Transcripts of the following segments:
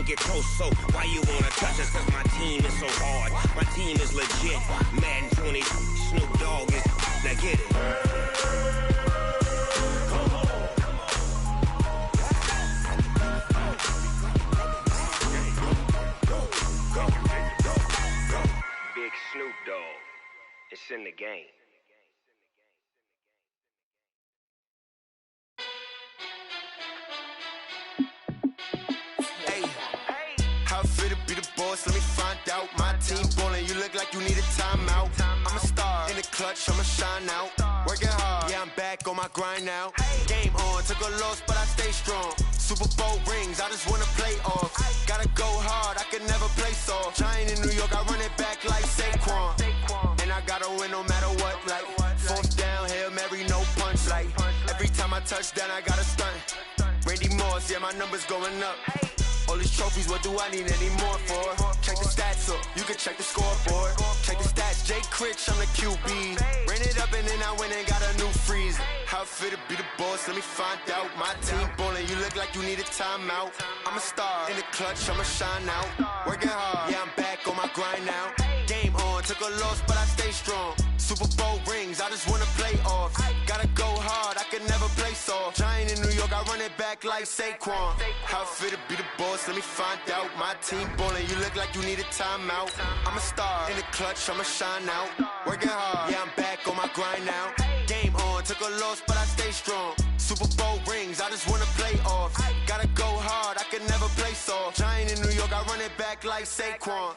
get close, so why you wanna touch us? Cause my team is so hard. My team is legit. Madden 20, Snoop Dogg is, now get it. Big Snoop Dogg, it's in the game. How fit to be the boss? Let me find out. My team ballin', you look like you need a timeout. I'm a star in the clutch, I'ma shine out. Working hard, yeah, I'm back on my grind now. Game on, took a loss, but I stay strong. Super Bowl rings, I just wanna play off. Gotta go hard, I can never play soft. Giant in New York, I run it back like Saquon. And I gotta win no matter what, like fourth down, Hail Mary, no punch. Like every time I touch down, I gotta stunt. Randy Moss, yeah, my numbers going up. All these trophies, what do I need any more for? Check the stats up, you can check the scoreboard. Check the stats, Jay Critch, I'm the QB. Ran it up and then I went and got a new freeze. How fit to be the boss, let me find out. My team ballin', you look like you need a timeout. I'm a star in the clutch, I'ma shine out. Working hard, yeah, I'm back on my grind now. Game on, took a loss, but I stay strong. Super Bowl rings, I just wanna play off. Gotta go hard, I can never play soft. Giant in New York, I run it back like Saquon. How fit to be the boss, let me find out. My team ballin', you look like you need a timeout. I'm a star in the clutch, I'ma shine out. Working hard, yeah, I'm back on my grind now. Game on, took a loss, but I stay strong. Super Bowl rings, I just wanna play off. Gotta go hard, I can never play soft. Giant in New York, I run it back like Saquon.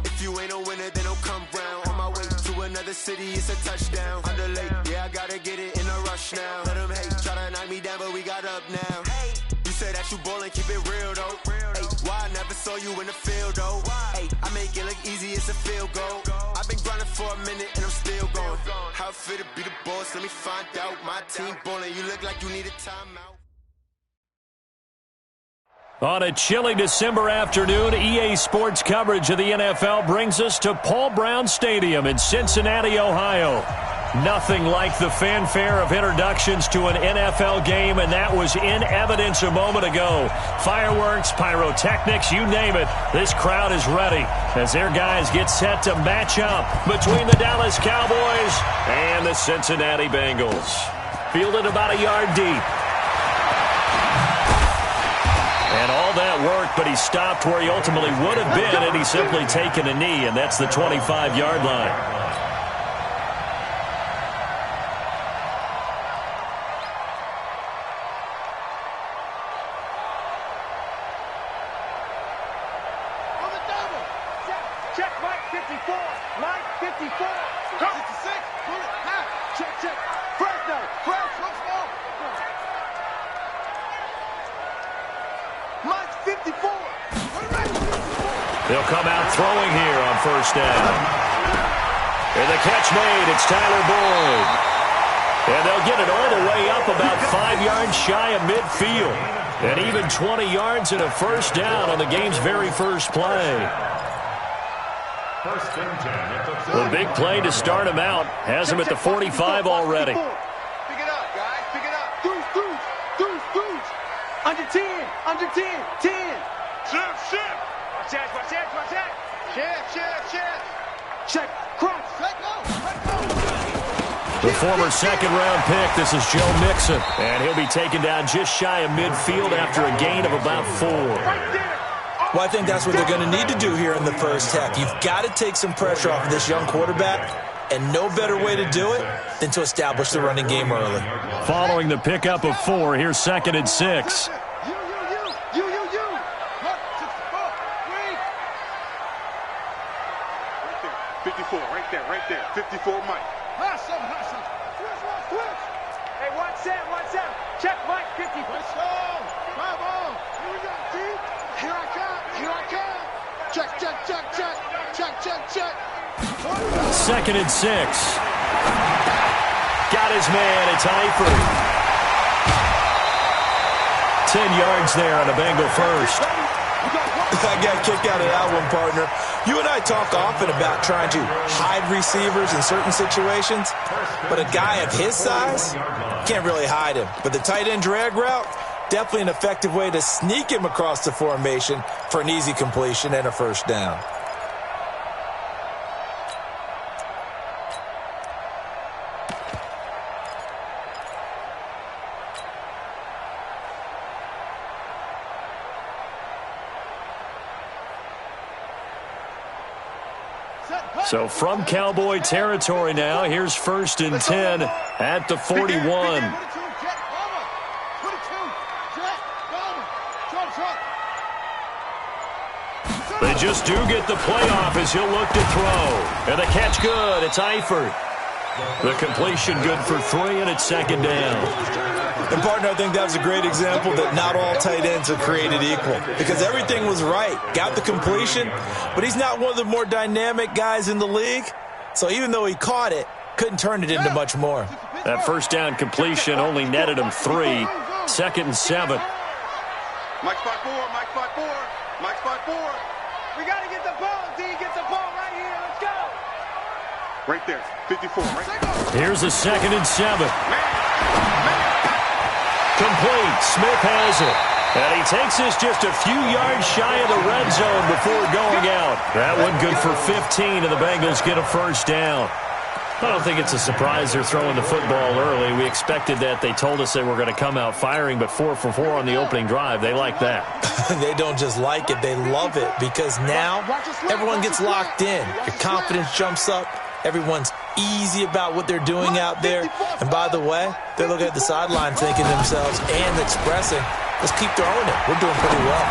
If you ain't a winner, then don't come round. On my way to another city, it's a touchdown. Underlay, yeah, I gotta get it in a rush now. Let them hate, try to knock me down, but we got up now. You say that you ballin', keep it real though. Hey, why I never saw you in the field though? Hey, I make it look easy, it's a field goal. I've been grinding for a minute and I'm still going. How fit to be the boss, let me find out. My team ballin', you look like you need a timeout. On a chilly December afternoon, EA Sports coverage of the NFL brings us to Paul Brown Stadium in Cincinnati, Ohio. Nothing like the fanfare of introductions to an NFL game, and that was in evidence a moment ago. Fireworks, pyrotechnics, you name it. This crowd is ready as their guys get set to match up between the Dallas Cowboys and the Cincinnati Bengals. Fielded about a yard deep. And all that worked, but he stopped where he ultimately would have been had he simply taken a knee, and that's the 25-yard line. Check, Mike 54. Mike 54. Go. 66. Check, check. Fresno. Fresno. Mike 54. They'll come out throwing here on first down. And the catch made. It's Tyler Boyd. And they'll get it all the way up about 5 yards shy of midfield. And even 20 yards and a first down on the game's very first play. The big play to start him out has him at the 45 already. Pick it up, guys. Pick it up. Deuce. Under 10. Under 10. 10. Shift. Watch out. Shift. Check. Cross. Let go. The former second-round pick, this is Joe Mixon. And he'll be taken down just shy of midfield after a gain of about 4. Right there. Well, I think that's what they're going to need to do here in the first half. You've got to take some pressure off of this young quarterback, and no better way to do it than to establish the running game early. Following the pickup of 4, here's 2nd and 6. You. 54, right there. 54, Mike. Hustle. Switch. Hey, 1-7. Check, Mike, 50. Let's go. Come on. Here we go, T. Here I come. Check. 2nd and 6. Got his man. It's Eifert. 10 yards there on a Bengal first. I got a kick out of that one, partner. You and I talk often about trying to hide receivers in certain situations, but a guy of his size can't really hide him. But the tight end drag route, Definitely an effective way to sneak him across the formation for an easy completion and a first down. So from Cowboy territory now, here's 1st and 10 at the 41. They just do get the playoff as he'll look to throw. And the catch good. It's Eifert. The completion good for 3, and it's 2nd down. And, partner, I think that was a great example that not all tight ends are created equal because everything was right. Got the completion, but he's not one of the more dynamic guys in the league. So even though he caught it, couldn't turn it into much more. That first down completion only netted him 3. 2nd and 7. Mike spot 4, Mike spot 4, Mike spot 4. We got to get the ball, D. Get the ball right here. Let's go. Right there, 54. Right. Here's a 2nd and 7. Complete. Smith has it. And he takes this just a few yards shy of the red zone before going out. That one good for 15, and the Bengals get a first down. I don't think it's a surprise they're throwing the football early. We expected that. They told us they were going to come out firing, but 4 for 4 on the opening drive. They like that. They don't just like it. They love it because now everyone gets locked in. Your confidence jumps up. Everyone's easy about what they're doing out there. And by the way, they're looking at the sideline thinking to themselves and expressing, let's keep throwing it. We're doing pretty well.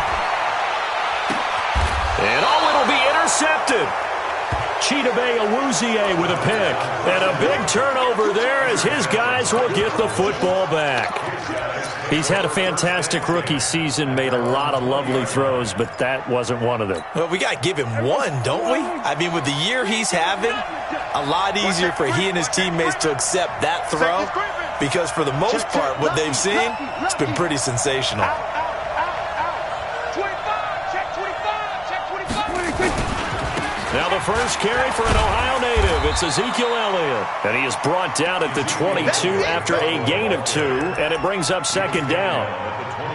And it'll be intercepted. Chidobe Awuzie with a pick. And a big turnover there as his guys will get the football back. He's had a fantastic rookie season, made a lot of lovely throws, but that wasn't one of them. Well, we got to give him one, don't we? I mean, with the year he's having, a lot easier for he and his teammates to accept that throw because for the most part, what they've seen, it's been pretty sensational. Now the first carry for an Ohio native. It's Ezekiel Elliott. And he is brought down at the 22 after a gain of 2, and it brings up 2nd down.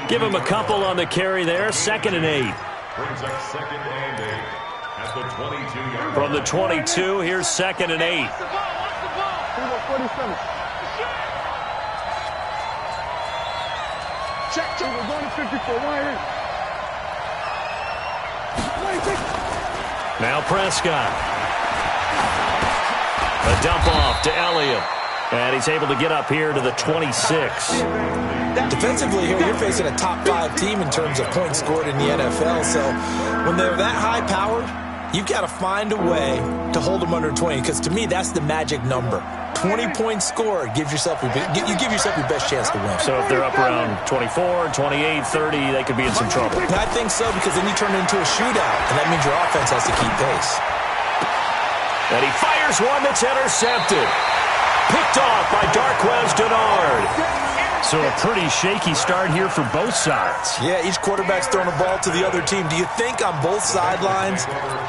Give him a couple on the carry there. 2nd and 8. Brings up 2nd and 8 at the 22-yard. From the 22, here's 2nd and 8. Check, we're going to 54. Right here. Now Prescott. A dump off to Elliott. And he's able to get up here to the 26. Defensively here, you're facing a top 5 team in terms of points scored in the NFL. So when they're that high-powered, you've got to find a way to hold them under 20. Because to me, that's the magic number. 20 points scored, you give yourself your best chance to win. So if they're up around 24, 28, 30, they could be in some trouble. I think so, because then you turn it into a shootout, and that means your offense has to keep pace. And he fires one that's intercepted. Picked off by Darqueze Dennard. So a pretty shaky start here for both sides. Yeah, each quarterback's throwing a ball to the other team. Do you think on both sidelines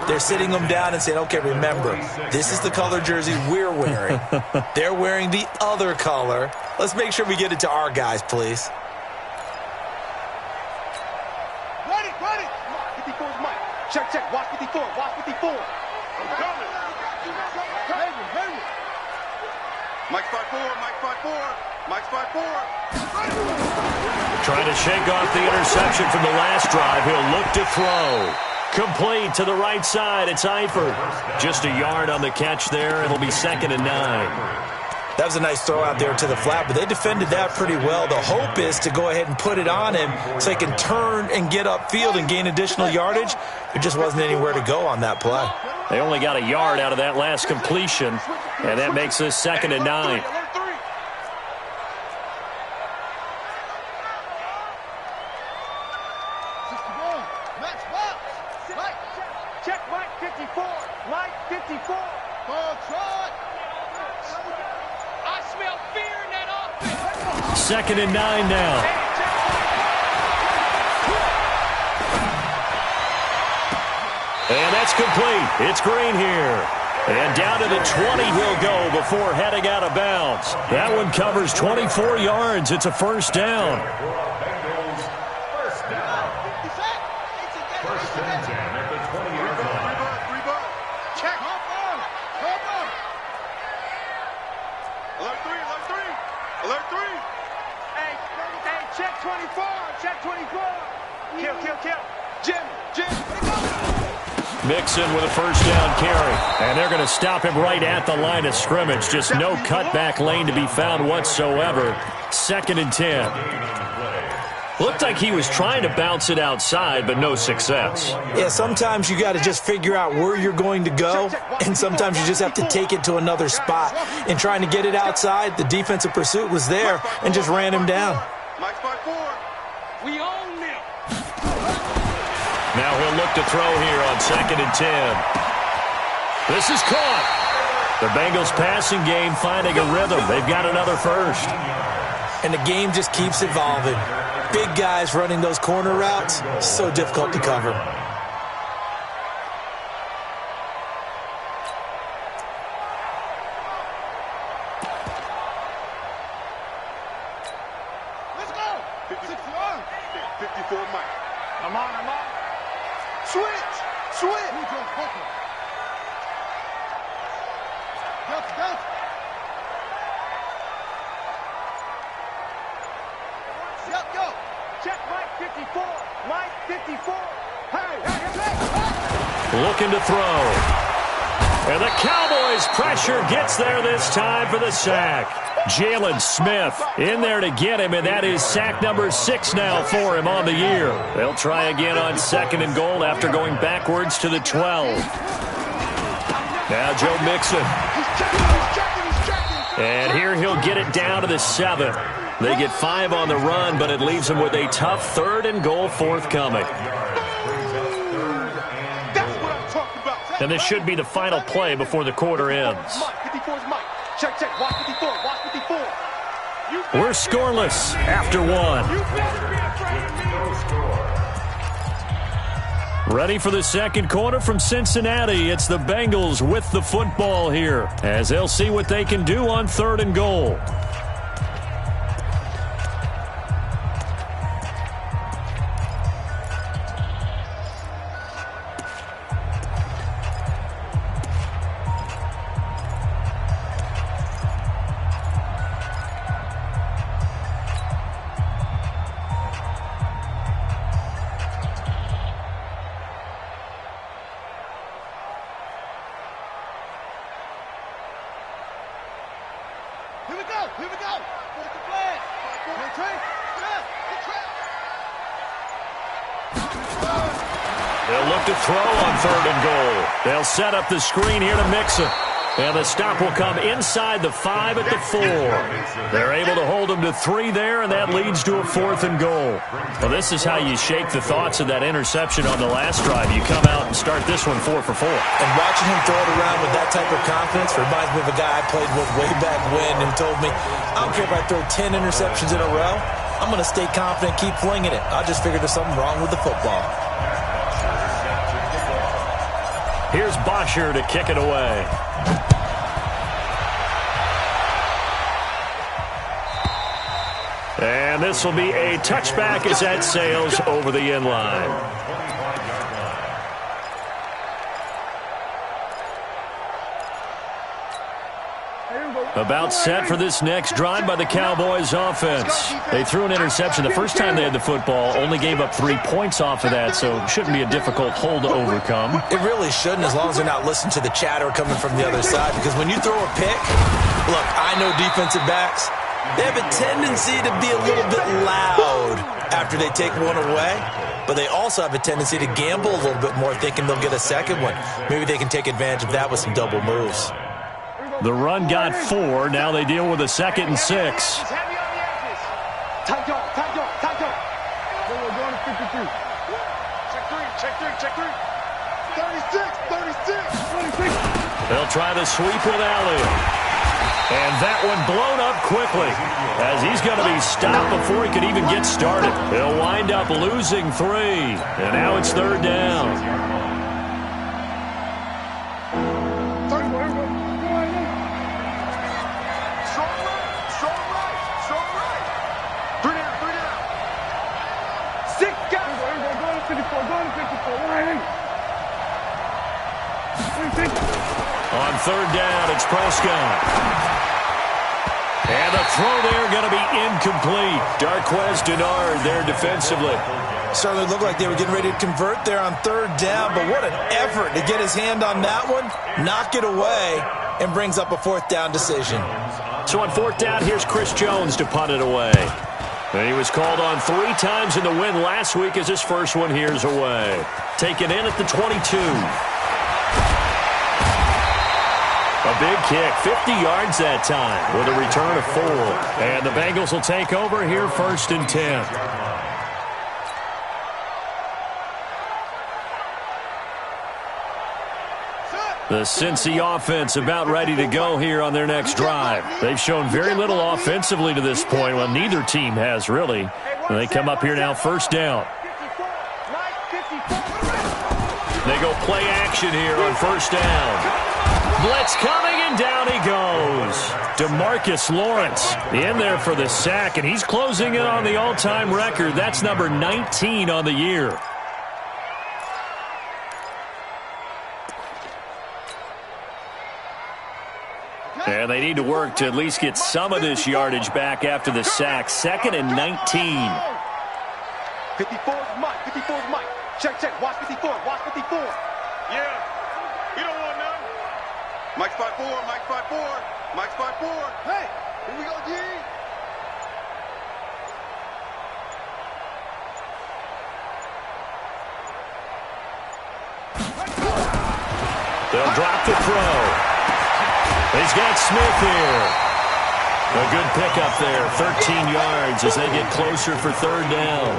they're sitting them down and saying, okay, remember, this is the color jersey we're wearing. They're wearing the other color. Let's make sure we get it to our guys, please. Ready. 54's Mike. Check. Watch 54. I'm coming. Mike spot 4. Mike spot 4. Trying to shake off the interception from the last drive. He'll look to throw. Complete to the right side. It's Eifert. Just a yard on the catch there. It'll be 2nd and 9. That was a nice throw out there to the flat, but they defended that pretty well. The hope is to go ahead and put it on him so he can turn and get upfield and gain additional yardage. There just wasn't anywhere to go on that play. They only got a yard out of that last completion, and that makes this 2nd and 9. Check Mike 54. Mike 54. Ball shot. I smell fear in that offense. 2nd and 9 now. And that's complete. It's Green here. And down to the 20 he'll go before heading out of bounds. That one covers 24 yards. It's a first down. at the 20-yard line. Rebirth. Check. Hop on. Alert 3. Alert 3. Hey, check 24. Check 24. Kill. Jim. Mixon with a first down carry. And they're going to stop him right at the line of scrimmage. Just no cutback lane to be found whatsoever. 2nd and 10. Looked like he was trying to bounce it outside, but no success. Yeah, sometimes you got to just figure out where you're going to go, and sometimes you just have to take it to another spot. In trying to get it outside, the defensive pursuit was there and just ran him down. Mike's by 4. We own them. Now he'll look to throw here on 2nd and 10. This is caught. The Bengals passing game finding a rhythm. They've got another first. And the game just keeps evolving. Big guys running those corner routes, so difficult to cover. Let's go. 54 Mike. I'm on. Switch. Go. Go. Check Mike 54. Mike 54. Hey. Looking to throw. And the Cowboys' pressure gets there this time for the sack. Jalen Smith in there to get him, and that is sack number 6 now for him on the year. They'll try again on 2nd and goal after going backwards to the 12. Now Joe Mixon. And here he'll get it down to the 7. They get 5 on the run, but it leaves them with a tough 3rd and goal forthcoming. And this should be the final play before the quarter ends. Check. Watch 54. We're scoreless after 1. Ready for the second quarter from Cincinnati. It's the Bengals with the football here, as they'll see what they can do on 3rd and goal. Here we go. Put the flag. They'll look to throw on 3rd and goal. They'll set up the screen here to Mixon. And the stop will come inside the 5 at the 4. They're able to hold them to 3 there, and that leads to a 4th and goal. Well, this is how you shake the thoughts of that interception on the last drive. You come out and start this one 4 for 4. And watching him throw it around with that type of confidence reminds me of a guy I played with way back when who told me, I don't care if I throw 10 interceptions in a row, I'm going to stay confident, keep flinging it. I just figured there's something wrong with the football. Here's Bosher to kick it away. And this will be a touchback as that sails over the end line. About set for this next drive by the Cowboys offense. They threw an interception the first time they had the football, only gave up 3 points off of that, so it shouldn't be a difficult hole to overcome. It really shouldn't, as long as they're not listening to the chatter coming from the other side, because when you throw a pick, look, I know defensive backs, they have a tendency to be a little bit loud after they take one away, but they also have a tendency to gamble a little bit more, thinking they'll get a second one. Maybe they can take advantage of that with some double moves. The run got 4. Now they deal with a 2nd and 6. Tight dog. Going to 53. Check 3. 36. They'll try the sweep with Elliott. And that one blown up quickly, as he's going to be stopped before he could even get started. He'll wind up losing 3. And now it's 3rd down. On third down, it's Prescott. And the throw there going to be incomplete. Darqueze Dennard there defensively. Certainly looked like they were getting ready to convert there on third down, but what an effort to get his hand on that one, knock it away, and brings up a fourth down decision. So on fourth down, here's Chris Jones to punt it away. And he was called on 3 times in the win last week as his first one here's away. Taken in at the 22. A big kick, 50 yards that time with a return of 4. And the Bengals will take over here first and 10. The Cincy offense about ready to go here on their next drive. They've shown very little offensively to this point. Well, neither team has really. And they come up here now first down. They go play action here on first down. Blitz coming, and down he goes. DeMarcus Lawrence in there for the sack, and he's closing in on the all-time record. That's number 19 on the year. And they need to work to at least get some of this yardage back after the sack. 2nd and 19. 54 is Mike. 54 is Mike. Check. Watch 54. Watch 54. Yeah. We don't want none. Mike's 5'4". Mike's 5'4". Mike's 5'4". Hey, here we go, G. They'll drop the throw. He's got Smith here. A good pickup there, 13 yards as they get closer for third down.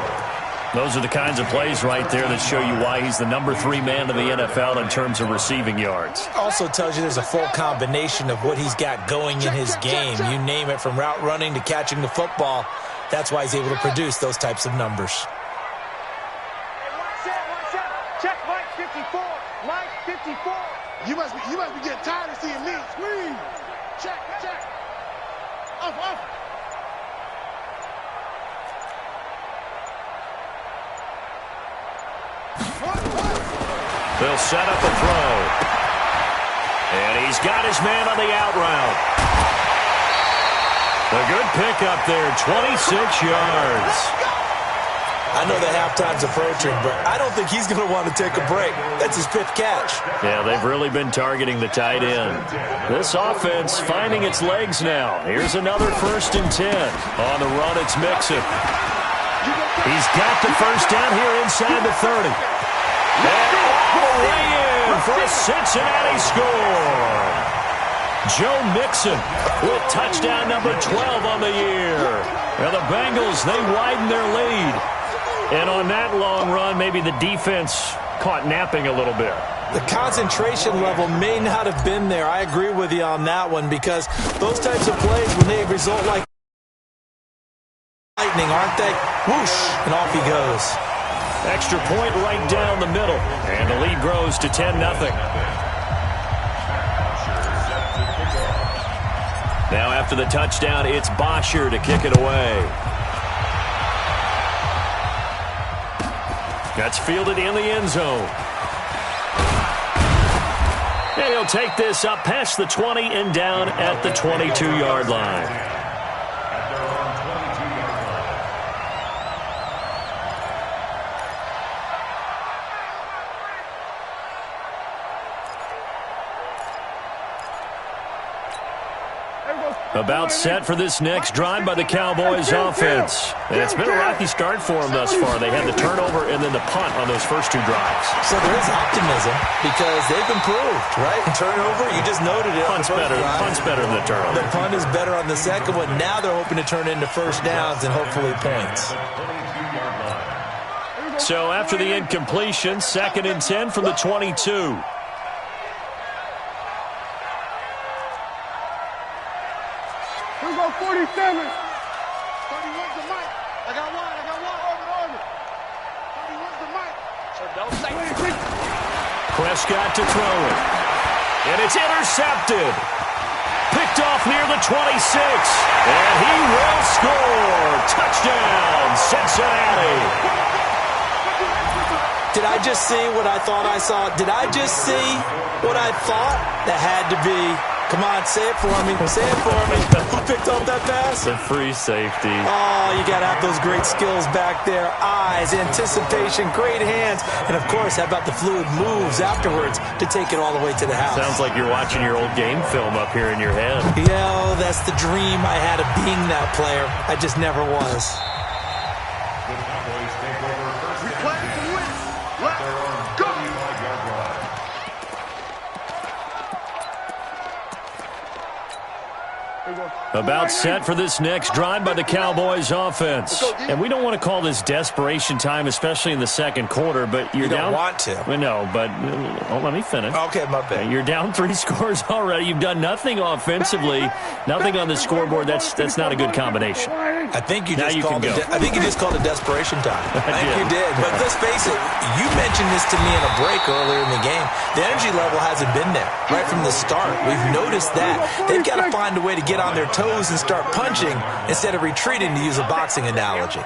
Those are the kinds of plays right there that show you why he's the number 3 man in the NFL in terms of receiving yards. Also tells you there's a full combination of what he's got going in his game. You name it, from route running to catching the football. That's why he's able to produce those types of numbers. Check Mike 54. Mike 54. You must be getting tired of seeing me. Squeeze. Check. Off. They'll set up a throw. And he's got his man on the out route. A good pickup there, 26 yards. I know that halftime's approaching, but I don't think he's going to want to take a break. That's his 5th catch. Yeah, they've really been targeting the tight end. This offense finding its legs now. Here's another 1st and 10. On the run, it's Mixon. He's got the first down here inside the 30. And all the way in for a Cincinnati score. Joe Mixon with touchdown number 12 on the year. Now the Bengals, they widen their lead. And on that long run, maybe the defense caught napping a little bit. The concentration level may not have been there. I agree with you on that one, because those types of plays, when they result like lightning, aren't they? Whoosh, and off he goes. Extra point right down the middle. And the lead grows to 10-0. Now after the touchdown, it's Bosher to kick it away. That's fielded in the end zone. And he'll take this up past the 20 and down at the 22-yard line. About set for this next drive by the Cowboys offense. And it's been a rocky start for them thus far. They had the turnover and then the punt on those first 2 drives. So there is optimism because they've improved, right? Turnover, you just noted it. Punt's better than the turnover. The punt is better on the second one. Now they're hoping to turn into first downs and hopefully points. So after the incompletion, 2nd and 10 from the 22. Here we go, 47. 31's the mic. I got one. Orbit. 31's the mic. So don't say it. Prescott to throw it. And it's intercepted. Picked off near the 26. And he will score. Touchdown, Cincinnati. Did I just see what I thought I saw? Did I just see what I thought? That had to be. Come on, say it for me. Say it for me. Who picked up that pass? The free safety. Oh, you got to have those great skills back there. Eyes, anticipation, great hands. And, of course, how about the fluid moves afterwards to take it all the way to the house? Sounds like you're watching your old game film up here in your head. Yeah, that's the dream I had of being that player. I just never was. The Cowboys take over first and 10 at their own 35-yard line. About set for this next drive by the Cowboys offense. And we don't want to call this desperation time, especially in the second quarter, but you're down. You don't want to. No, but let me finish. Okay, my bad. You're down 3 scores already. You've done nothing offensively, nothing on the scoreboard. That's not a good combination. I think you just called it desperation time. I think you did. But let's face it, you mentioned this to me in a break earlier in the game. The energy level hasn't been there right from the start. We've noticed that. They've got to find a way to get on their toes and start punching instead of retreating, to use a boxing analogy.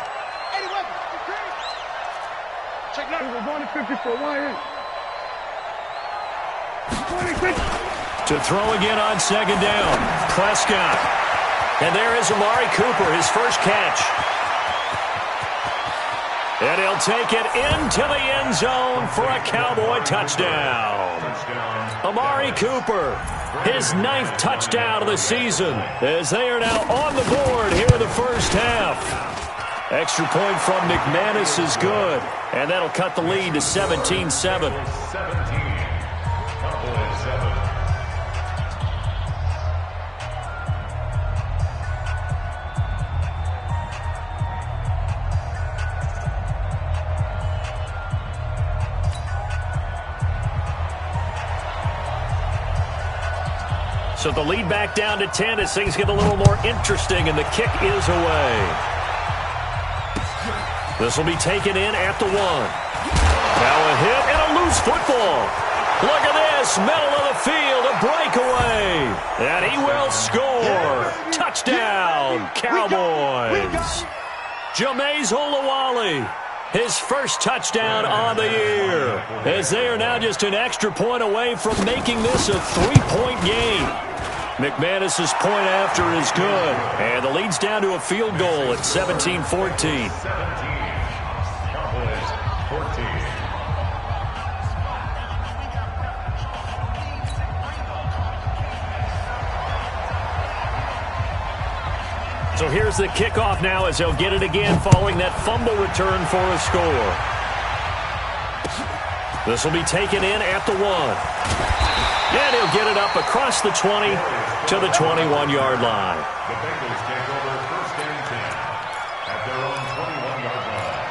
Check now. We're going to 54. To throw again on second down. Prescott. And there is Amari Cooper, his first catch. And he'll take it into the end zone for a Cowboy touchdown. Amari Cooper, his 9th touchdown of the season, as they are now on the board here in the first half. Extra point from McManus is good, and that'll cut the lead to 17-7. 17. Cowboys 7. So the lead back down to 10 as things get a little more interesting, and the kick is away. This will be taken in at the 1. Now a hit and a loose football. Look at this, middle of the field, a breakaway. And he will score. Touchdown, Cowboys. Jameis Olawale, his first touchdown on the year, as they are now just an extra point away from making this a 3-point game. McManus's point after is good, and the lead's down to a field goal at 17-14. 17. Cowboys 14. So here's the kickoff now as they'll get it again following that fumble return for a score. This will be taken in at the 1. And he'll get it up across the 20 to the 21-yard line. The Bengals take over first and 10 at their own 21-yard line.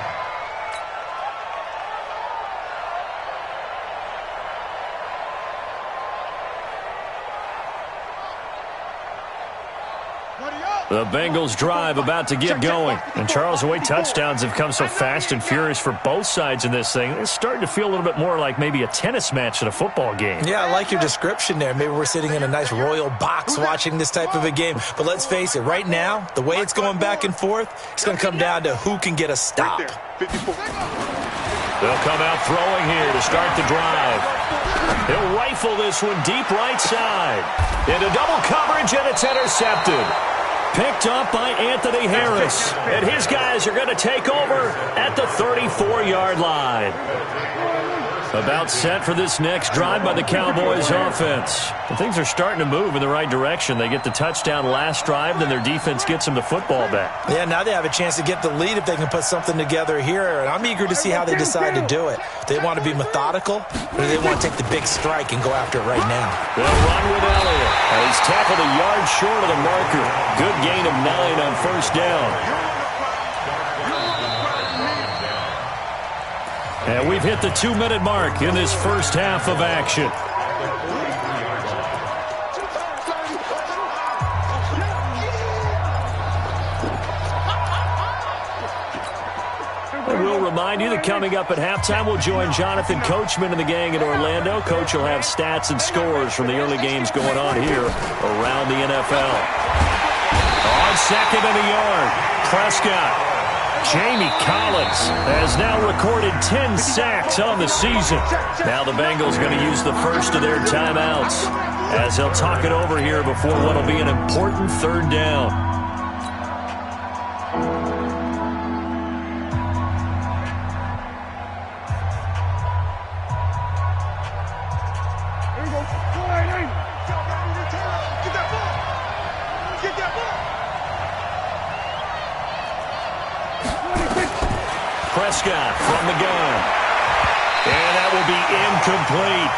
The Bengals drive about to get going. And Charles, the way touchdowns have come so fast and furious for both sides in this thing, it's starting to feel a little bit more like maybe a tennis match than a football game. Yeah, I like your description there. Maybe we're sitting in a nice royal box watching this type of a game. But let's face it, right now, the way it's going back and forth, it's going to come down to who can get a stop. They'll come out throwing here to start the drive. He'll rifle this one deep right side. Into double coverage, and it's intercepted. Picked up by Anthony Harris. And his guys are going to take over at the 34-yard line. About set for this next drive by the Cowboys offense. And things are starting to move in the right direction. They get the touchdown last drive, then their defense gets them the football back. Yeah, now they have a chance to get the lead if they can put something together here. And I'm eager to see how they decide to do it. Do they want to be methodical, or do they want to take the big strike and go after it right now? They'll run with Elliott. He's tackled a yard short of the marker. Good gain of 9 on first down. And we've hit the 2-minute mark in this first half of action. And we'll remind you that coming up at halftime, we'll join Jonathan Coachman and the gang in Orlando. Coach will have stats and scores from the early games going on here around the NFL. On second and a yard, Prescott. Jamie Collins has now recorded 10 sacks on the season. Now the Bengals going to use the first of their timeouts as they'll talk it over here before what will be an important third down. Prescott from the gun. And that will be incomplete.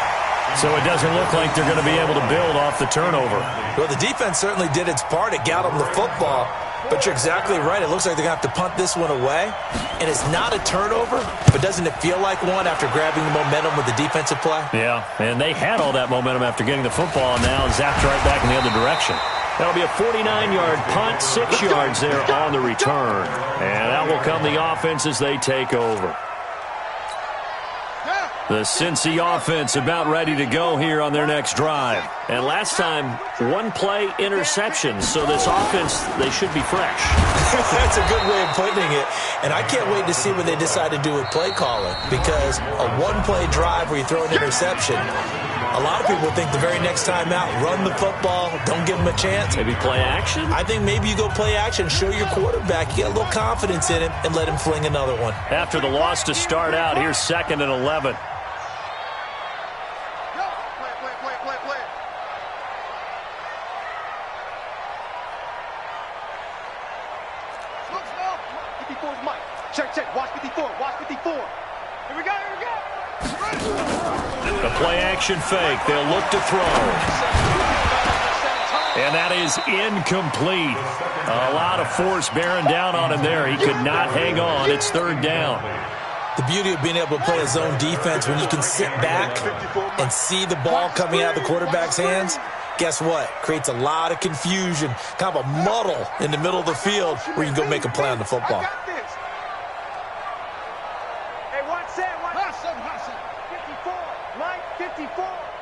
So it doesn't look like they're going to be able to build off the turnover. Well, the defense certainly did its part. It got them the football. But you're exactly right. It looks like they're going to have to punt this one away. And it's not a turnover, but doesn't it feel like one after grabbing the momentum with the defensive play? Yeah, and they had all that momentum after getting the football and now zapped right back in the other direction. That'll be a 49-yard punt, 6 yards there on the return. And that will come the offense as they take over. The Cincy offense about ready to go here on their next drive. And last time, one-play interception. So this offense, they should be fresh. That's a good way of putting it. And I can't wait to see what they decide to do with play calling. Because a one-play drive where you throw an interception, a lot of people think the very next time out, run the football, don't give them a chance. Maybe play action? I think maybe you go play action, show your quarterback, you get a little confidence in him, and let him fling another one. After the loss to start out, here's 2nd and 11. Check. Watch 54. Watch 54. Here we go. The play-action fake. They'll look to throw. And that is incomplete. A lot of force bearing down on him there. He could not hang on. It's 3rd down. The beauty of being able to play a zone defense when you can sit back and see the ball coming out of the quarterback's hands, guess what? Creates a lot of confusion, kind of a muddle in the middle of the field where you can go make a play on the football.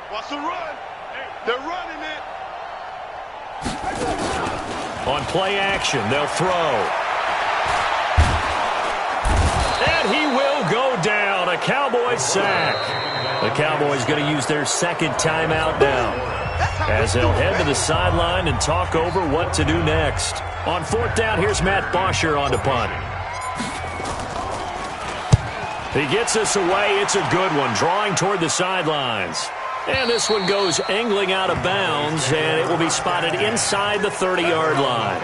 What's the run? They're running it. On play action, they'll throw. And he will go down. A Cowboys sack. The Cowboys going to use their 2nd timeout now as they'll head to the sideline and talk over what to do next. On 4th down, here's Matt Bosher on to punt. He gets this away. It's a good one, drawing toward the sidelines. And this one goes angling out of bounds, and it will be spotted inside the 30-yard line.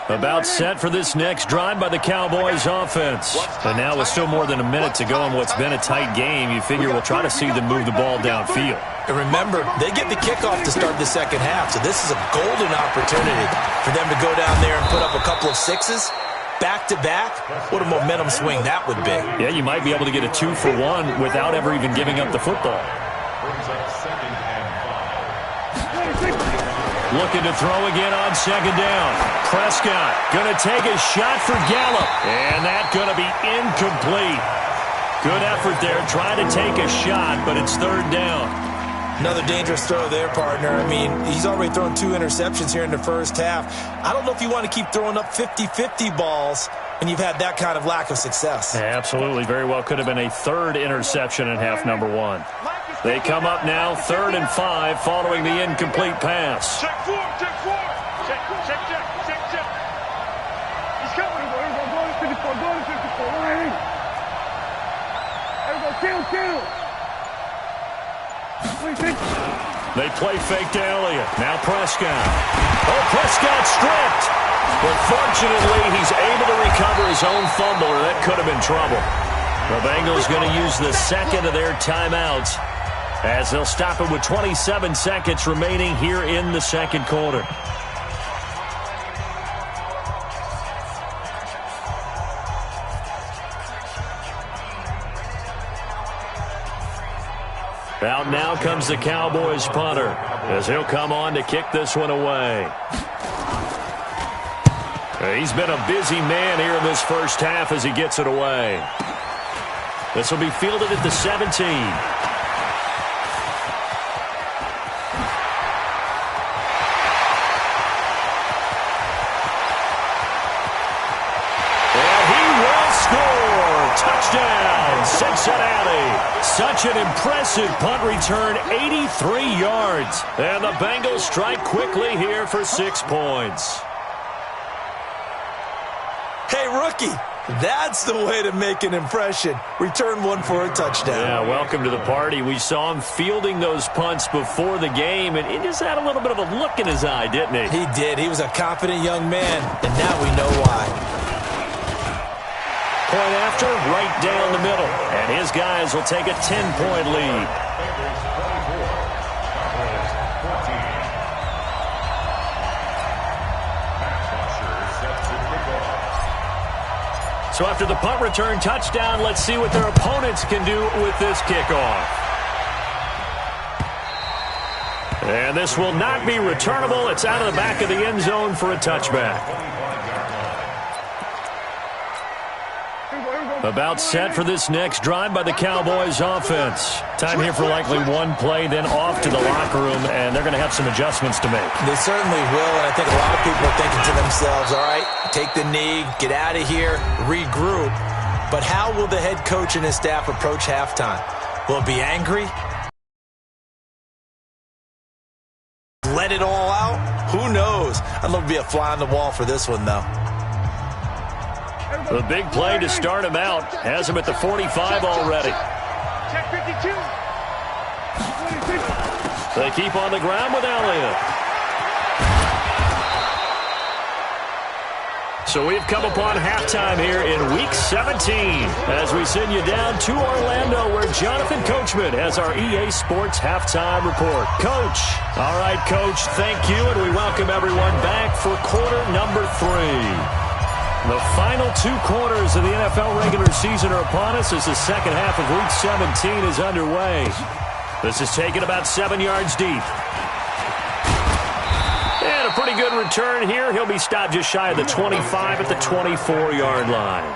About set for this next drive by the Cowboys offense. And now with still more than a minute to go in what's been a tight game, you figure we'll try to see them move the ball downfield. And remember, they get the kickoff to start the second half, so this is a golden opportunity for them to go down there and put up a couple of sixes. Back-to-back, what a momentum swing that would be. Yeah, you might be able to get a 2-for-1 without ever even giving up the football. Looking to throw again on 2nd down. Prescott going to take a shot for Gallup. And that's going to be incomplete. Good effort there, trying to take a shot, but it's 3rd down. Another dangerous throw there, partner. I mean, he's already thrown 2 interceptions here in the first half. I don't know if you want to keep throwing up 50-50 balls when you've had that kind of lack of success. Yeah, absolutely. Very well could have been a 3rd interception in half number 1. They come up now 3rd and 5 following the incomplete pass. Check 4. Check. He's coming. Go to 54. Right. There we go. Kill. They play fake to Elliott. Now Prescott. Oh, Prescott stripped. But fortunately, he's able to recover his own fumble, or that could have been trouble. The Bengals going to use the 2nd of their timeouts as they'll stop it with 27 seconds remaining here in the 2nd quarter. Out now comes the Cowboys punter as he'll come on to kick this one away. He's been a busy man here in this first half as he gets it away. This will be fielded at the 17. Touchdown, Cincinnati. Such an impressive punt return, 83 yards. And the Bengals strike quickly here for 6 points. Hey, rookie, that's the way to make an impression. Return one for a touchdown. Yeah, welcome to the party. We saw him fielding those punts before the game, and he just had a little bit of a look in his eye, didn't he? He did. He was a confident young man, and now we know why. Point after, right down the middle. And his guys will take a 10-point lead. So after the punt return touchdown, let's see what their opponents can do with this kickoff. And this will not be returnable. It's out of the back of the end zone for a touchback. About set for this next drive by the Cowboys offense. Time here for likely one play, then off to the locker room, and they're going to have some adjustments to make. They certainly will, and I think a lot of people are thinking to themselves, all right, take the knee, get out of here, regroup. But how will the head coach and his staff approach halftime? Will it be angry? Let it all out? Who knows? I'd love to be a fly on the wall for this one, though. The big play to start him out has him at the 45 already. They keep on the ground with Elliott. So we've come upon halftime here in Week 17 as we send you down to Orlando where Jonathan Coachman has our EA Sports Halftime Report. Coach. All right, Coach, thank you, and we welcome everyone back for quarter number 3. The final 2 quarters of the NFL regular season are upon us as the second half of Week 17 is underway. This is taken about 7 yards deep. And a pretty good return here. He'll be stopped just shy of the 25 at the 24-yard line.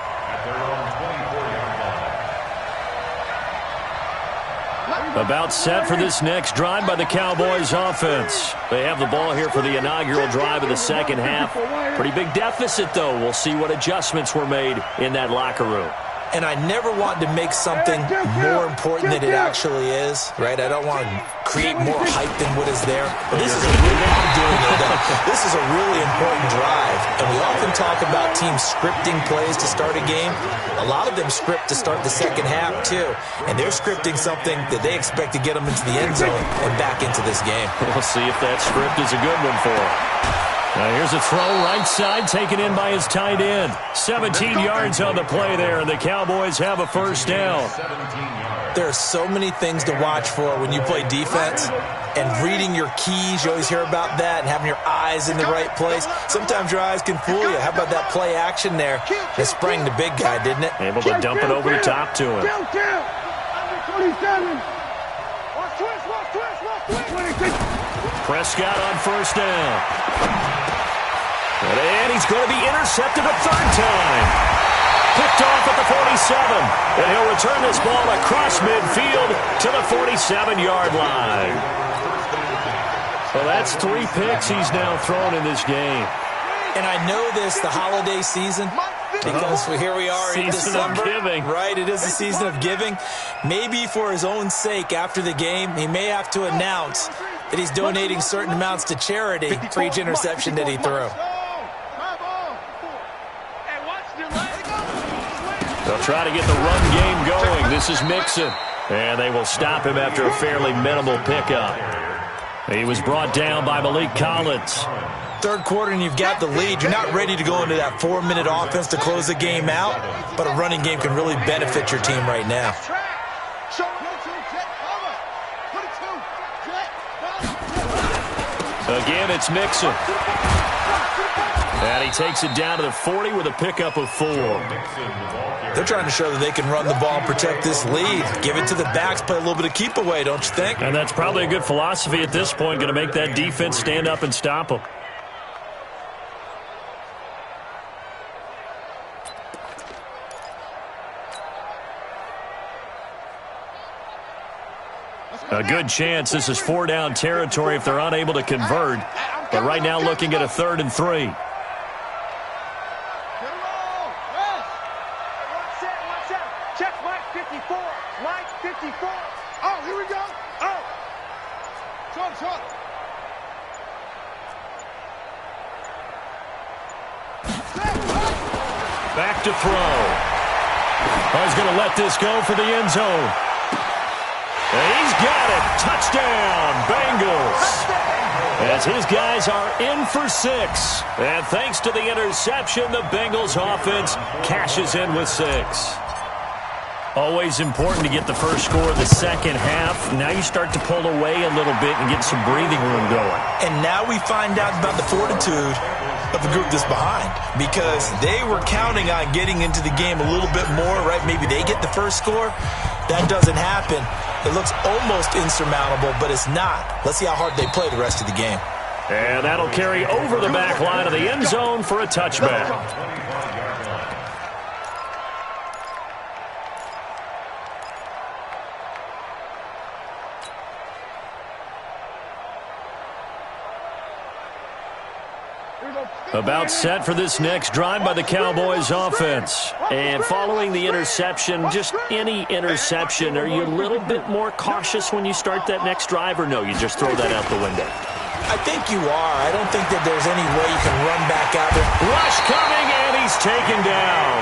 About set for this next drive by the Cowboys offense. They have the ball here for the inaugural drive of the second half. Pretty big deficit, though. We'll see what adjustments were made in that locker room. And I never want to make something more important than it actually is, right? I don't want to create more hype than what is there. But this is a really important drive. And we often talk about teams scripting plays to start a game. A lot of them script to start the second half, too. And they're scripting something that they expect to get them into the end zone and back into this game. We'll see if that script is a good one for them. Now here's a throw right side taken in by his tight end. 17 yards on the play there, and the Cowboys have a first down. There are so many things to watch for when you play defense. And reading your keys, you always hear about that, and having your eyes in the right place. Sometimes your eyes can fool you. How about that play action there? It sprang the big guy, didn't it? Able to dump it over the top to him. Prescott on first down. And he's going to be intercepted a third time. Picked off at the 47. And he'll return this ball across midfield to the 47-yard line. So that's 3 picks he's now thrown in this game. And I know this, the holiday season, because here we are in December. Season of giving. Right, it is a season of giving. Maybe for his own sake after the game, he may have to announce that he's donating certain amounts to charity for each interception that he threw. They'll try to get the run game going. This is Mixon. And they will stop him after a fairly minimal pickup. He was brought down by Malik Collins. Third quarter and you've got the lead. You're not ready to go into that 4-minute offense to close the game out, but a running game can really benefit your team right now. Again, it's Mixon. And he takes it down to the 40 with a pickup of 4. They're trying to show that they can run the ball and protect this lead. Give it to the backs, play a little bit of keep away, don't you think? And that's probably a good philosophy at this point, going to make that defense stand up and stop them. A good chance this is 4-down territory if they're unable to convert. But right now looking at a 3rd and 3. 54. Oh, here we go. Oh. Short. Back to throw. He's going to let this go for the end zone. And he's got it. Touchdown, Bengals. As his guys are in for 6. And thanks to the interception, the Bengals offense cashes in with 6. Always important to get the first score of the second half. Now you start to pull away a little bit and get some breathing room going. And now we find out about the fortitude of the group that's behind, because they were counting on getting into the game a little bit more, right? Maybe they get the first score. That doesn't happen. It looks almost insurmountable, but it's not. Let's see how hard they play the rest of the game. And that'll carry over the back line of the end zone for a touchback. About set for this next drive by the Cowboys offense. And following the interception, just any interception, are you a little bit more cautious when you start that next drive, or no, you just throw that out the window? I think you are. I don't think that there's any way you can run back out there. Rush coming, and he's taken down.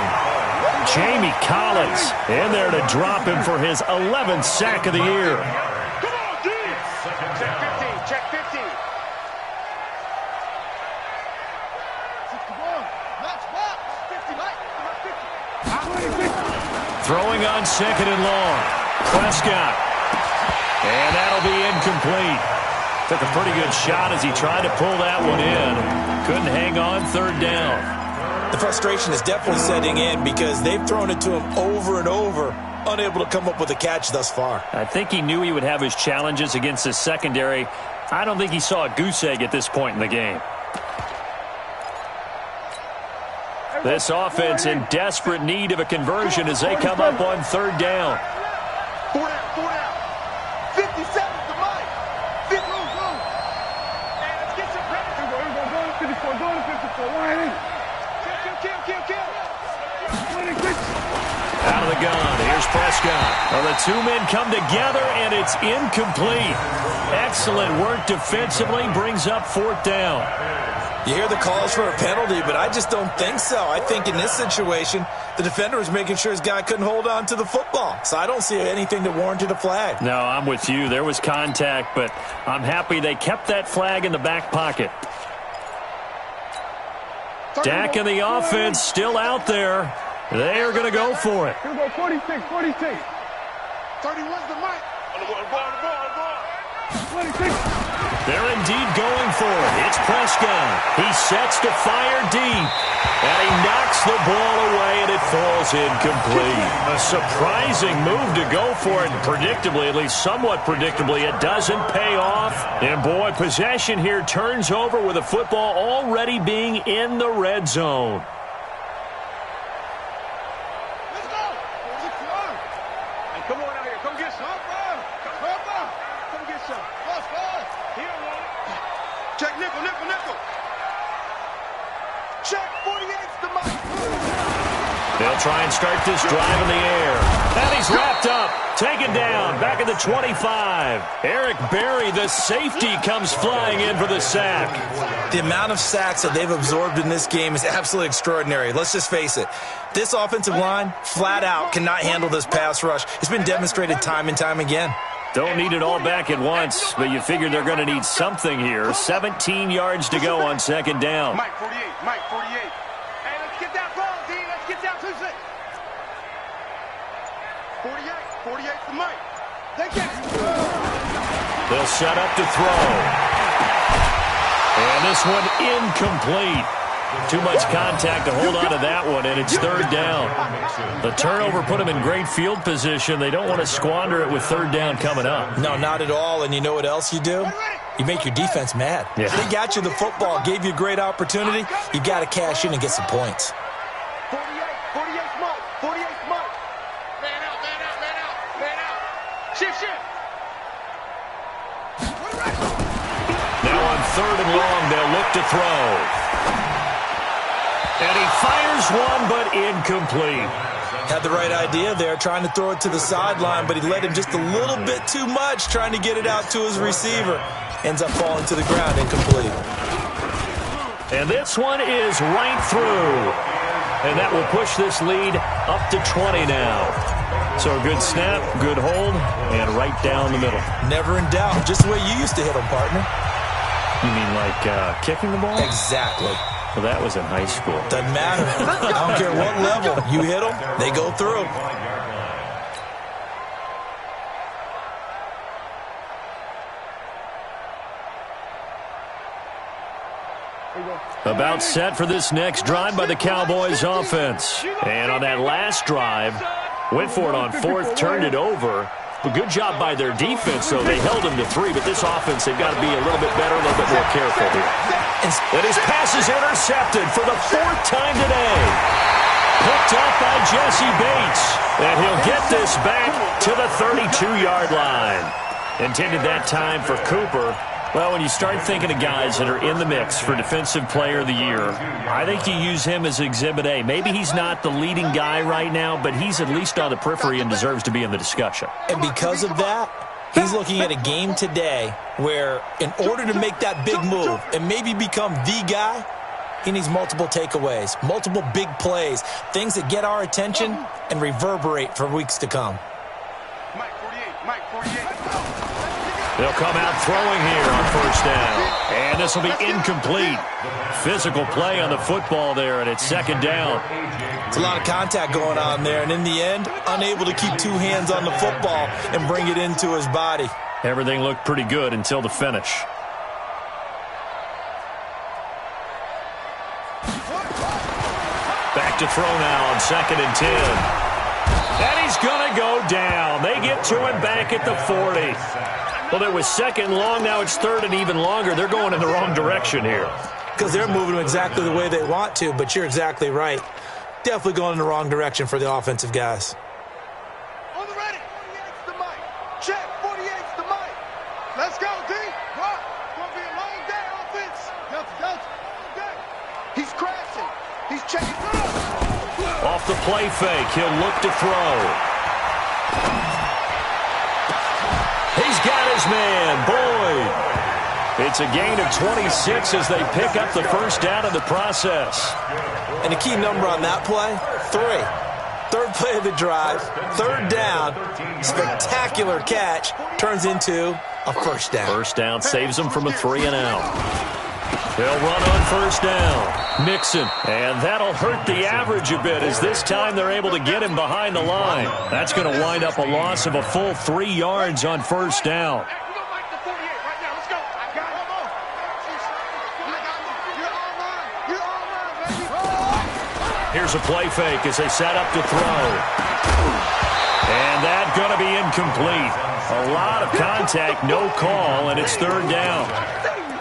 Jamie Collins in there to drop him for his 11th sack of the year. Come on, D. Check 15. Throwing on second and long. Prescott. And that'll be incomplete. Took a pretty good shot as he tried to pull that one in. Couldn't hang on third down. The frustration is definitely setting in because they've thrown it to him over and over, unable to come up with a catch thus far. I think he knew he would have his challenges against his secondary. I don't think he saw a goose egg at this point in the game. This offense in desperate need of a conversion as they come up on third down. 4 down. 57 to Mike. 50. And let's get some credit. Here we go. Go to 54. Go to 54. Line in. Kill. Out of the gun. Here's Prescott. Well, the two men come together, and it's incomplete. Excellent work defensively. Brings up fourth down. You hear the calls for a penalty, but I just don't think so. I think in this situation, the defender was making sure his guy couldn't hold on to the football. So I don't see anything that warranted a flag. No, I'm with you. There was contact, but I'm happy they kept that flag in the back pocket. Dak and the offense still out there. They are going to go for it. Here we go, 46. 31's the mic. On the ball. 26. They're indeed going for it. It's Prescott. He sets to fire deep. And he knocks the ball away, and it falls incomplete. A surprising move to go for it. Predictably, at least somewhat predictably, it doesn't pay off. And, boy, possession here turns over with the football already being in the red zone. Let's go. And come on out here. Come get some. Come get some. He don't want it. Check nickel. Check 48's the mic. They'll try and start this drive in the air. And he's wrapped up. Taken down. Back at the 25. Eric Berry, the safety, comes flying in for the sack. The amount of sacks that they've absorbed in this game is absolutely extraordinary. Let's just face it. This offensive line, flat out, cannot handle this pass rush. It's been demonstrated time and time again. Don't need it all back at once, but you figure they're going to need something here. 17 yards to go on second down. Mike 48. Hey, let's get that ball, D. Let's get that 2-6. 48's the mic. They get it. They'll set up to throw. And this one incomplete. Too much contact to hold on to that one, and it's third down. The turnover put them in great field position. They don't want to squander it with third down coming up. No, not at all. And you know what else you do? You make your defense mad. Yeah. They got you the football, gave you a great opportunity. You got to cash in and get some points. 48's Mike. 48's Mike. Man out. Shift. Now on third and long, they'll look to throw. And he fires one, but incomplete. Had the right idea there, trying to throw it to the sideline, but he let him just a little bit too much, trying to get it out to his receiver. Ends up falling to the ground, incomplete. And this one is right through. And that will push this lead up to 20 now. So a good snap, good hold, and right down the middle. Never in doubt, just the way you used to hit them, partner. You mean like kicking the ball? Exactly. Well, that was in high school. Doesn't matter. I don't care what level. You hit them, they go through. About set for this next drive by the Cowboys offense. And on that last drive, went for it on fourth, turned it over. But good job by their defense, though. They held him to 3, but this offense, they've got to be a little bit better, a little bit more careful here. And his pass is intercepted for the 4th time today. Picked up by Jesse Bates. And he'll get this back to the 32-yard line. Intended that time for Cooper. Well, when you start thinking of guys that are in the mix for Defensive Player of the Year, I think you use him as Exhibit A. Maybe he's not the leading guy right now, but he's at least on the periphery and deserves to be in the discussion. And because of that, he's looking at a game today where in order to make that big move and maybe become the guy, he needs multiple takeaways, multiple big plays, things that get our attention and reverberate for weeks to come. Mike 48. They'll come out throwing here on first down. And this will be incomplete. Physical play on the football there, and it's 2nd down. It's a lot of contact going on there, and in the end, unable to keep 2 hands on the football and bring it into his body. Everything looked pretty good until the finish. Back to throw now on 2nd and 10. And he's going to go down. They get to him back at the 40. Well, it was 2nd long. Now it's 3rd and even longer. They're going in the wrong direction here. Because they're moving exactly the way they want to, but you're exactly right. Definitely going in the wrong direction for the offensive guys. On the ready. 48's the mic. Check. 48's the mic. Let's go, D. What? It's going to be a long day, offense. Delta. Okay. He's crashing. He's checking. Off the play fake, he'll look to throw. He's got his man, Boyd. It's a gain of 26 as they pick up the first down in the process. And the key number on that play, 3. 3rd play of the drive, 3rd down, spectacular catch, turns into a first down. First down saves them from a 3 and out. They'll run on first down. Mixon. And that'll hurt the average a bit as this time they're able to get him behind the line. That's going to wind up a loss of a full 3 yards on first down. Here's a play fake as they set up to throw. And that's going to be incomplete. A lot of contact, no call, and it's 3rd down.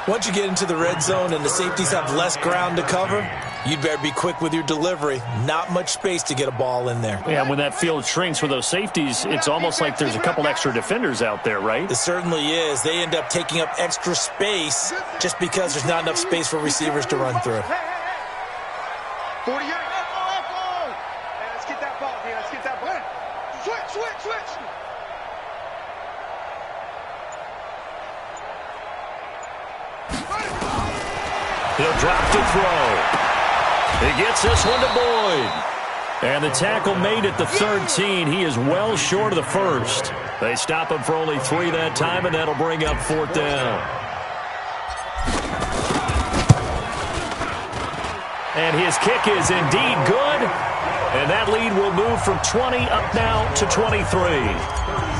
Once you get into the red zone and the safeties have less ground to cover, you'd better be quick with your delivery. Not much space to get a ball in there. Yeah, when that field shrinks with those safeties, it's almost like there's a couple extra defenders out there, right? It certainly is. They end up taking up extra space just because there's not enough space for receivers to run through. 48. Hey, let's get that ball here. Let's get that ball. Switch. He'll drop to throw. He gets this one to Boyd. And the tackle made at the 13. He is well short of the 1st. They stop him for only 3 that time, and that'll bring up 4th down. And his kick is indeed good. And that lead will move from 20 up now to 23.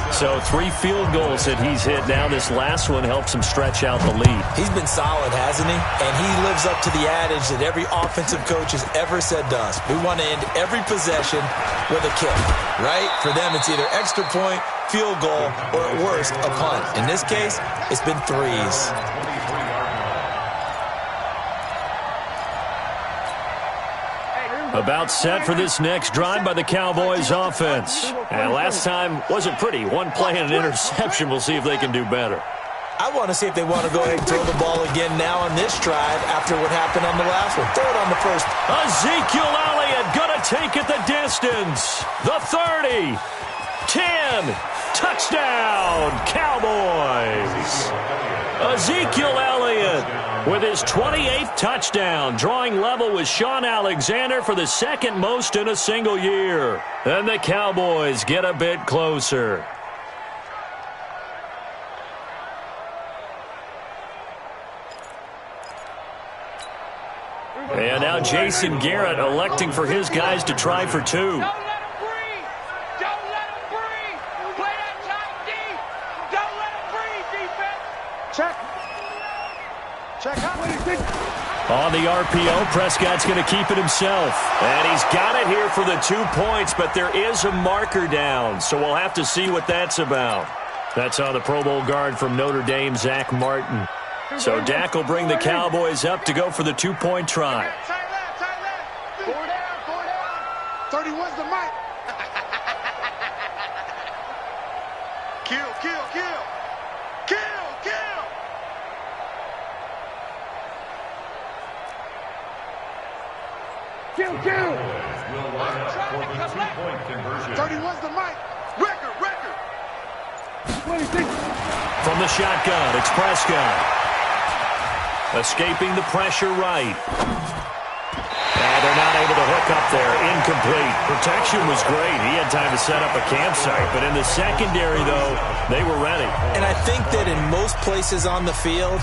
So 3 field goals that he's hit now. This last one helps him stretch out the lead. He's been solid, hasn't he? And he lives up to the adage that every offensive coach has ever said to us. We want to end every possession with a kick, right? For them, it's either extra point, field goal, or at worst, a punt. In this case, it's been 3s. About set for this next drive by the Cowboys offense. And last time wasn't pretty. 1 play and an interception. We'll see if they can do better. I want to see if they want to go ahead and throw the ball again now on this drive after what happened on the last one. Throw it on the first. Ezekiel Elliott going to take it the distance. The 30. 10. Touchdown, Cowboys. Ezekiel Elliott with his 28th touchdown, drawing level with Sean Alexander for the second most in a single year. And the Cowboys get a bit closer. And now Jason Garrett electing for his guys to try for two. Don't let him breathe. Don't let him breathe. Play that tight D. Don't let him breathe, defense. Check. Check out. On the RPO, Prescott's going to keep it himself. And he's got it here for the 2 points, but there is a marker down, so we'll have to see what that's about. That's on the Pro Bowl guard from Notre Dame, Zach Martin. So Dak will bring the Cowboys up to go for the 2-point try. Tight left, tight left. 4 down, 4 down. 31's the mic. Kill, kill, kill. Kill, kill. Kill, kill. Will line up for the 2-point conversion. 31's the mic. Record, record. 26. From the shotgun, it's Prescott. Escaping the pressure right. And they're not able to hook up there. Incomplete. Protection was great. He had time to set up a campsite. But in the secondary, though, they were ready. And I think that in most places on the field,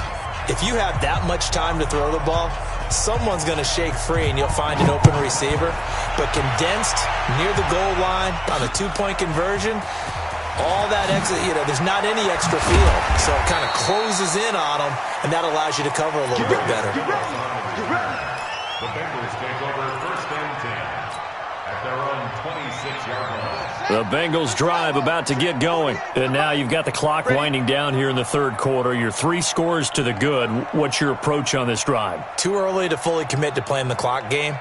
if you have that much time to throw the ball, someone's going to shake free and you'll find an open receiver. But condensed near the goal line on a 2-point conversion, all that exit, there's not any extra field. So it kind of closes in on them, and that allows you to cover a little bit better. The Bengals take over 1st and 10 at their own 26-yard line. The Bengals drive about to get going. And now you've got the clock winding down here in the third quarter. You're 3 scores to the good. What's your approach on this drive? Too early to fully commit to playing the clock game.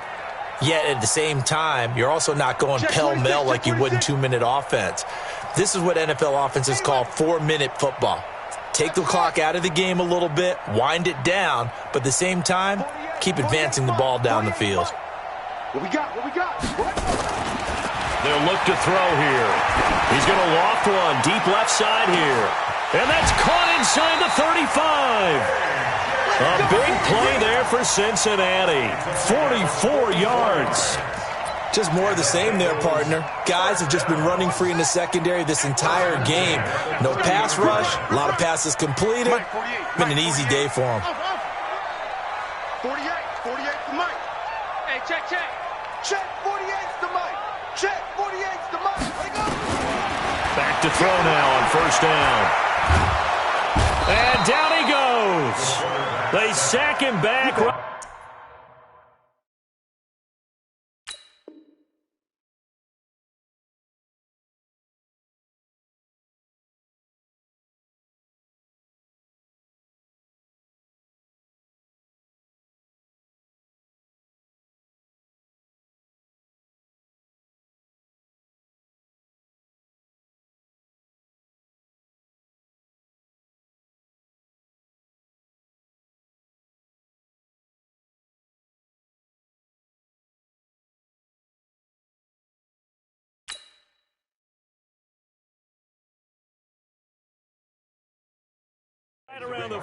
Yet at the same time, you're also not going pell-mell like you would in 2-minute offense. This is what NFL offenses call 4-minute football. Take the clock out of the game a little bit, wind it down, but at the same time, keep advancing the ball down the field. What we got? What we got? They'll look to throw here. He's going to loft one deep left side here. And that's caught inside the 35. A big play there for Cincinnati. 44 yards. Just more of the same there, partner. Guys have just been running free in the secondary this entire game. No pass rush, a lot of passes completed. Been an easy day for them. 48 the mic. Hey, check. Check, 48's the mic. Check, 48's the mic. Wake up. Back to throw now on 1st down. And down he goes. They sack him back. Right around the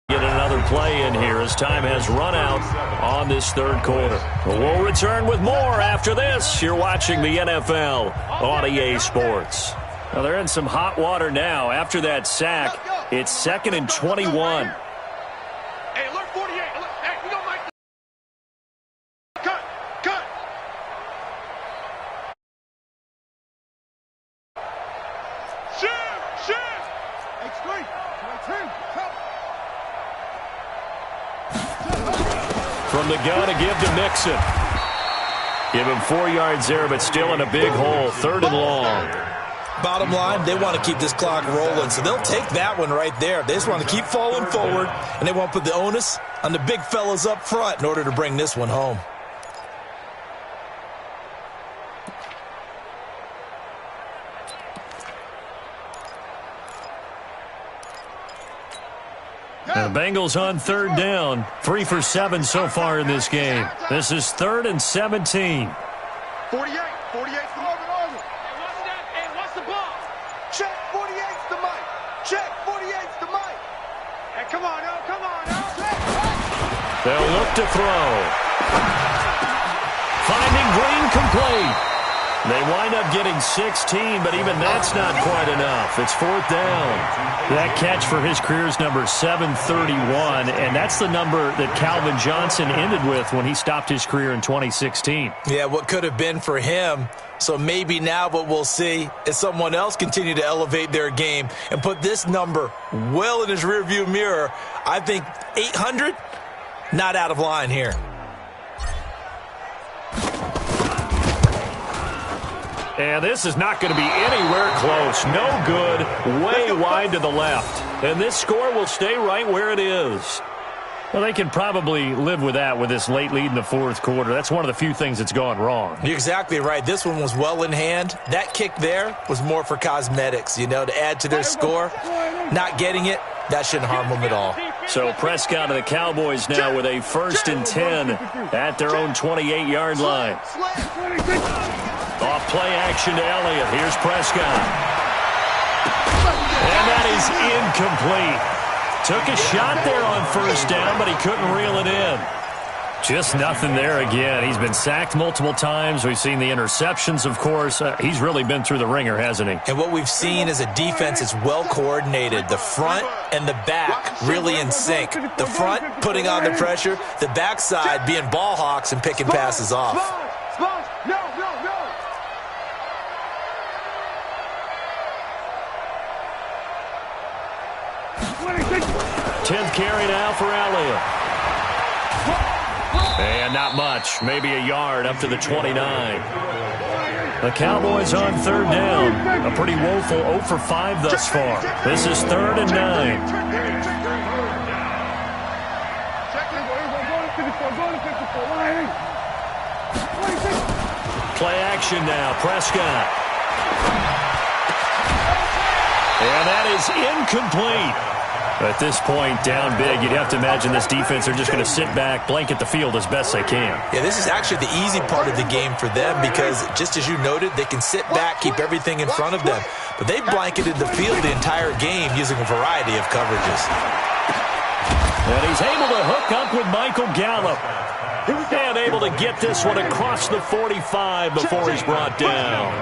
get another play in here as time has run out on this third quarter. We'll return with more after this. You're watching the NFL on EA Sports. Well, they're in some hot water now. After that sack, it's 2nd and 21. Hey, alert 48. Hey, we don't like cut. Shift. X3. 22. From the gun to give to Mixon. Give him 4 yards there, but still in a big hole. 3rd and long. Bottom line, they want to keep this clock rolling, so they'll take that one right there. They just want to keep falling forward, and they want to put the onus on the big fellas up front in order to bring this one home. The Bengals on third down. 3 for 7 so far in this game. This is 3rd and 17. 48. 48's the mark. Hey, what's the ball? Check. 48's the mic. Check. 48's the mic. Hey, come on, no. Come on, no. They'll look to throw. Finding Green complete. They wind up getting 16, but even that's not quite enough. It's 4th down. That catch for his career's number 731, and that's the number that Calvin Johnson ended with when he stopped his career in 2016. Yeah, what could have been for him. So maybe now what we'll see is someone else continue to elevate their game and put this number well in his rearview mirror. I think 800, not out of line here. And this is not going to be anywhere close. No good. Way wide to the left. And this score will stay right where it is. Well, they can probably live with that with this late lead in the 4th quarter. That's one of the few things that's gone wrong. You're exactly right. This one was well in hand. That kick there was more for cosmetics, to add to their score. Not getting it, that shouldn't harm them at all. So Prescott and the Cowboys now with a 1st and 10 at their own 28-yard line. Off play action to Elliott. Here's Prescott. And that is incomplete. Took a shot there on 1st down, but he couldn't reel it in. Just nothing there again. He's been sacked multiple times. We've seen the interceptions, of course. He's really been through the ringer, hasn't he? And what we've seen is a defense that's well coordinated. The front and the back really in sync. The front putting on the pressure. The backside being ball hawks and picking passes off. No. 10th carry now for Elliott. And not much. Maybe a yard up to the 29. The Cowboys on 3rd down. A pretty woeful 0 for 5 thus far. This is 3rd and 9. Play action now. Prescott. And that is incomplete. At this point, down big, you'd have to imagine this defense are just going to sit back, blanket the field as best they can. Yeah, this is actually the easy part of the game for them because, just as you noted, they can sit back, keep everything in front of them. But they blanketed the field the entire game using a variety of coverages. And he's able to hook up with Michael Gallup. And able to get this one across the 45 before he's brought down.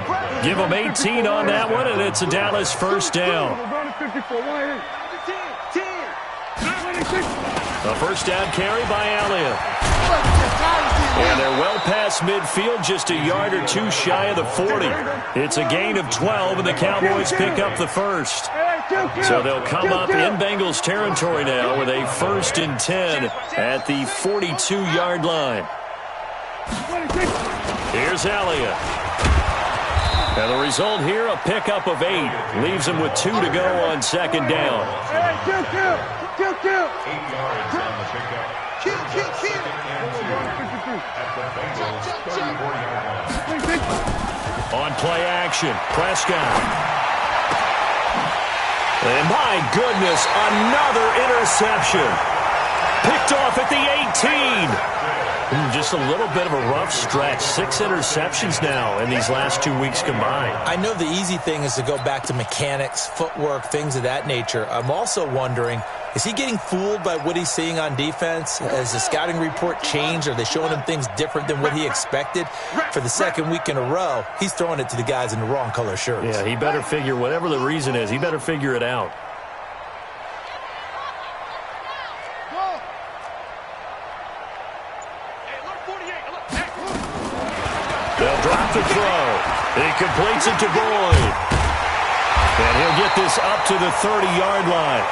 Give him 18 on that one, and it's a Dallas 1st down. A 1st down carry by Elliott. And they're well past midfield, just a yard or 2 shy of the 40. It's a gain of 12, and the Cowboys pick up the 1st. So they'll come up in Bengals territory now with a 1st and 10 at the 42-yard line. Here's Elliott. And the result here, a pickup of 8. Leaves him with 2 to go on 2nd down. 8 yards on the pickup. On play action, Prescott. And my goodness, another interception. Picked off at the 18. Just a little bit of a rough stretch. 6 interceptions now in these last 2 weeks combined. I know the easy thing is to go back to mechanics, footwork, things of that nature. I'm also wondering, is he getting fooled by what he's seeing on defense? Has the scouting report changed? Are they showing him things different than what he expected? For the 2nd week in a row, he's throwing it to the guys in the wrong color shirts. Yeah, he better figure, whatever the reason is, he better figure it out. They'll drop the throw. He completes it to Boyd. And he'll get this up to the 30-yard line.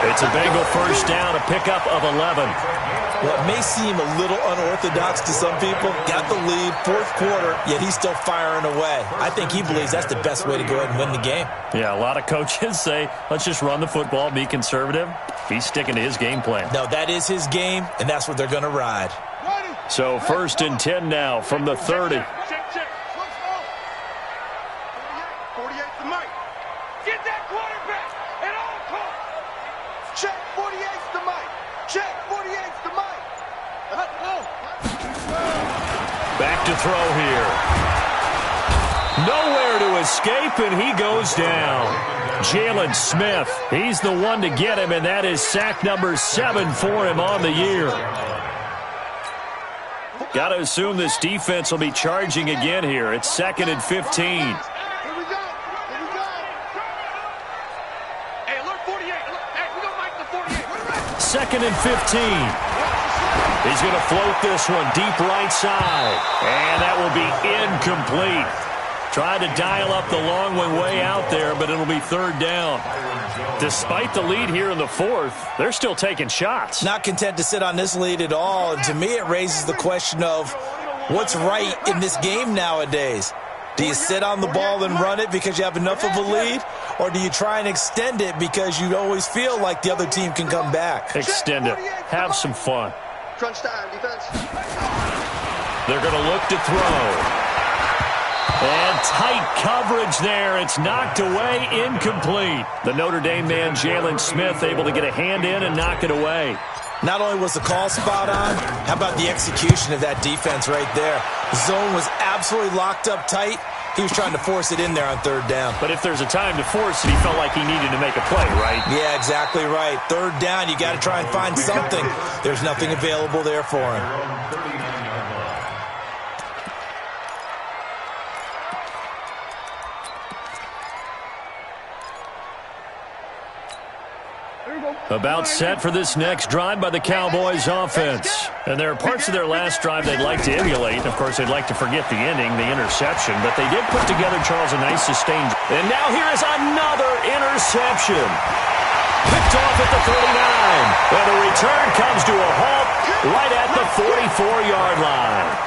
It's a Bengal 1st down, a pickup of 11. Well, it may seem a little unorthodox to some people. Got the lead, 4th quarter, yet he's still firing away. I think he believes that's the best way to go ahead and win the game. Yeah, a lot of coaches say, let's just run the football, be conservative. He's sticking to his game plan. No, that is his game, and that's what they're going to ride. So 1st and 10 now from the 30. 48's the mic. Get that quarterback at all costs. Check. 48's the mic. Check, 48's the mic. Back to throw here. Nowhere to escape, and he goes down. Jalen Smith, he's the one to get him, and that is sack number 7 for him on the year. Got to assume this defense will be charging again here. It's 2nd and 15. Here we go. Hey, alert 48. Hey, we go Mike to 48. 2nd and 15. He's going to float this one deep right side. And that will be incomplete. Tried to dial up the long one way out there, but it'll be 3rd down. Despite the lead here in the 4th, they're still taking shots. Not content to sit on this lead at all. And to me, it raises the question of what's right in this game nowadays. Do you sit on the ball and run it because you have enough of a lead? Or do you try and extend it because you always feel like the other team can come back? Extend it. Have some fun. Crunch time, defense. They're going to look to throw. And tight coverage there. It's knocked away, incomplete. The Notre Dame man, Jalen Smith, able to get a hand in and knock it away. Not only was the call spot on, how about the execution of that defense right there? The zone was absolutely locked up tight. He was trying to force it in there on 3rd down. But if there's a time to force it, he felt like he needed to make a play, right? Yeah, exactly right. 3rd down, you got to try and find something. There's nothing available there for him. About set for this next drive by the Cowboys offense. And there are parts of their last drive they'd like to emulate. Of course, they'd like to forget the ending, the interception. But they did put together, Charles, a nice sustained. And now here is another interception. Picked off at the 39. And the return comes to a halt right at the 44-yard line.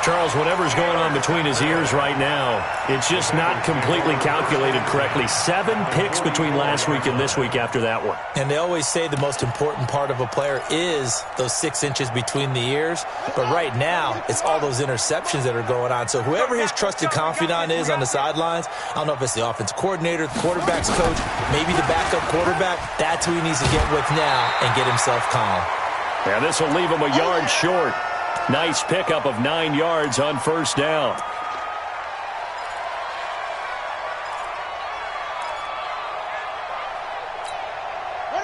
Charles, whatever's going on between his ears right now, it's just not completely calculated correctly. 7 picks between last week and this week after that one. And they always say the most important part of a player is those 6 inches between the ears. But right now, it's all those interceptions that are going on. So whoever his trusted confidant is on the sidelines, I don't know if it's the offensive coordinator, the quarterback's coach, maybe the backup quarterback, that's who he needs to get with now and get himself calm. Yeah, this will leave him a yard short. Nice pickup of 9 yards on 1st down.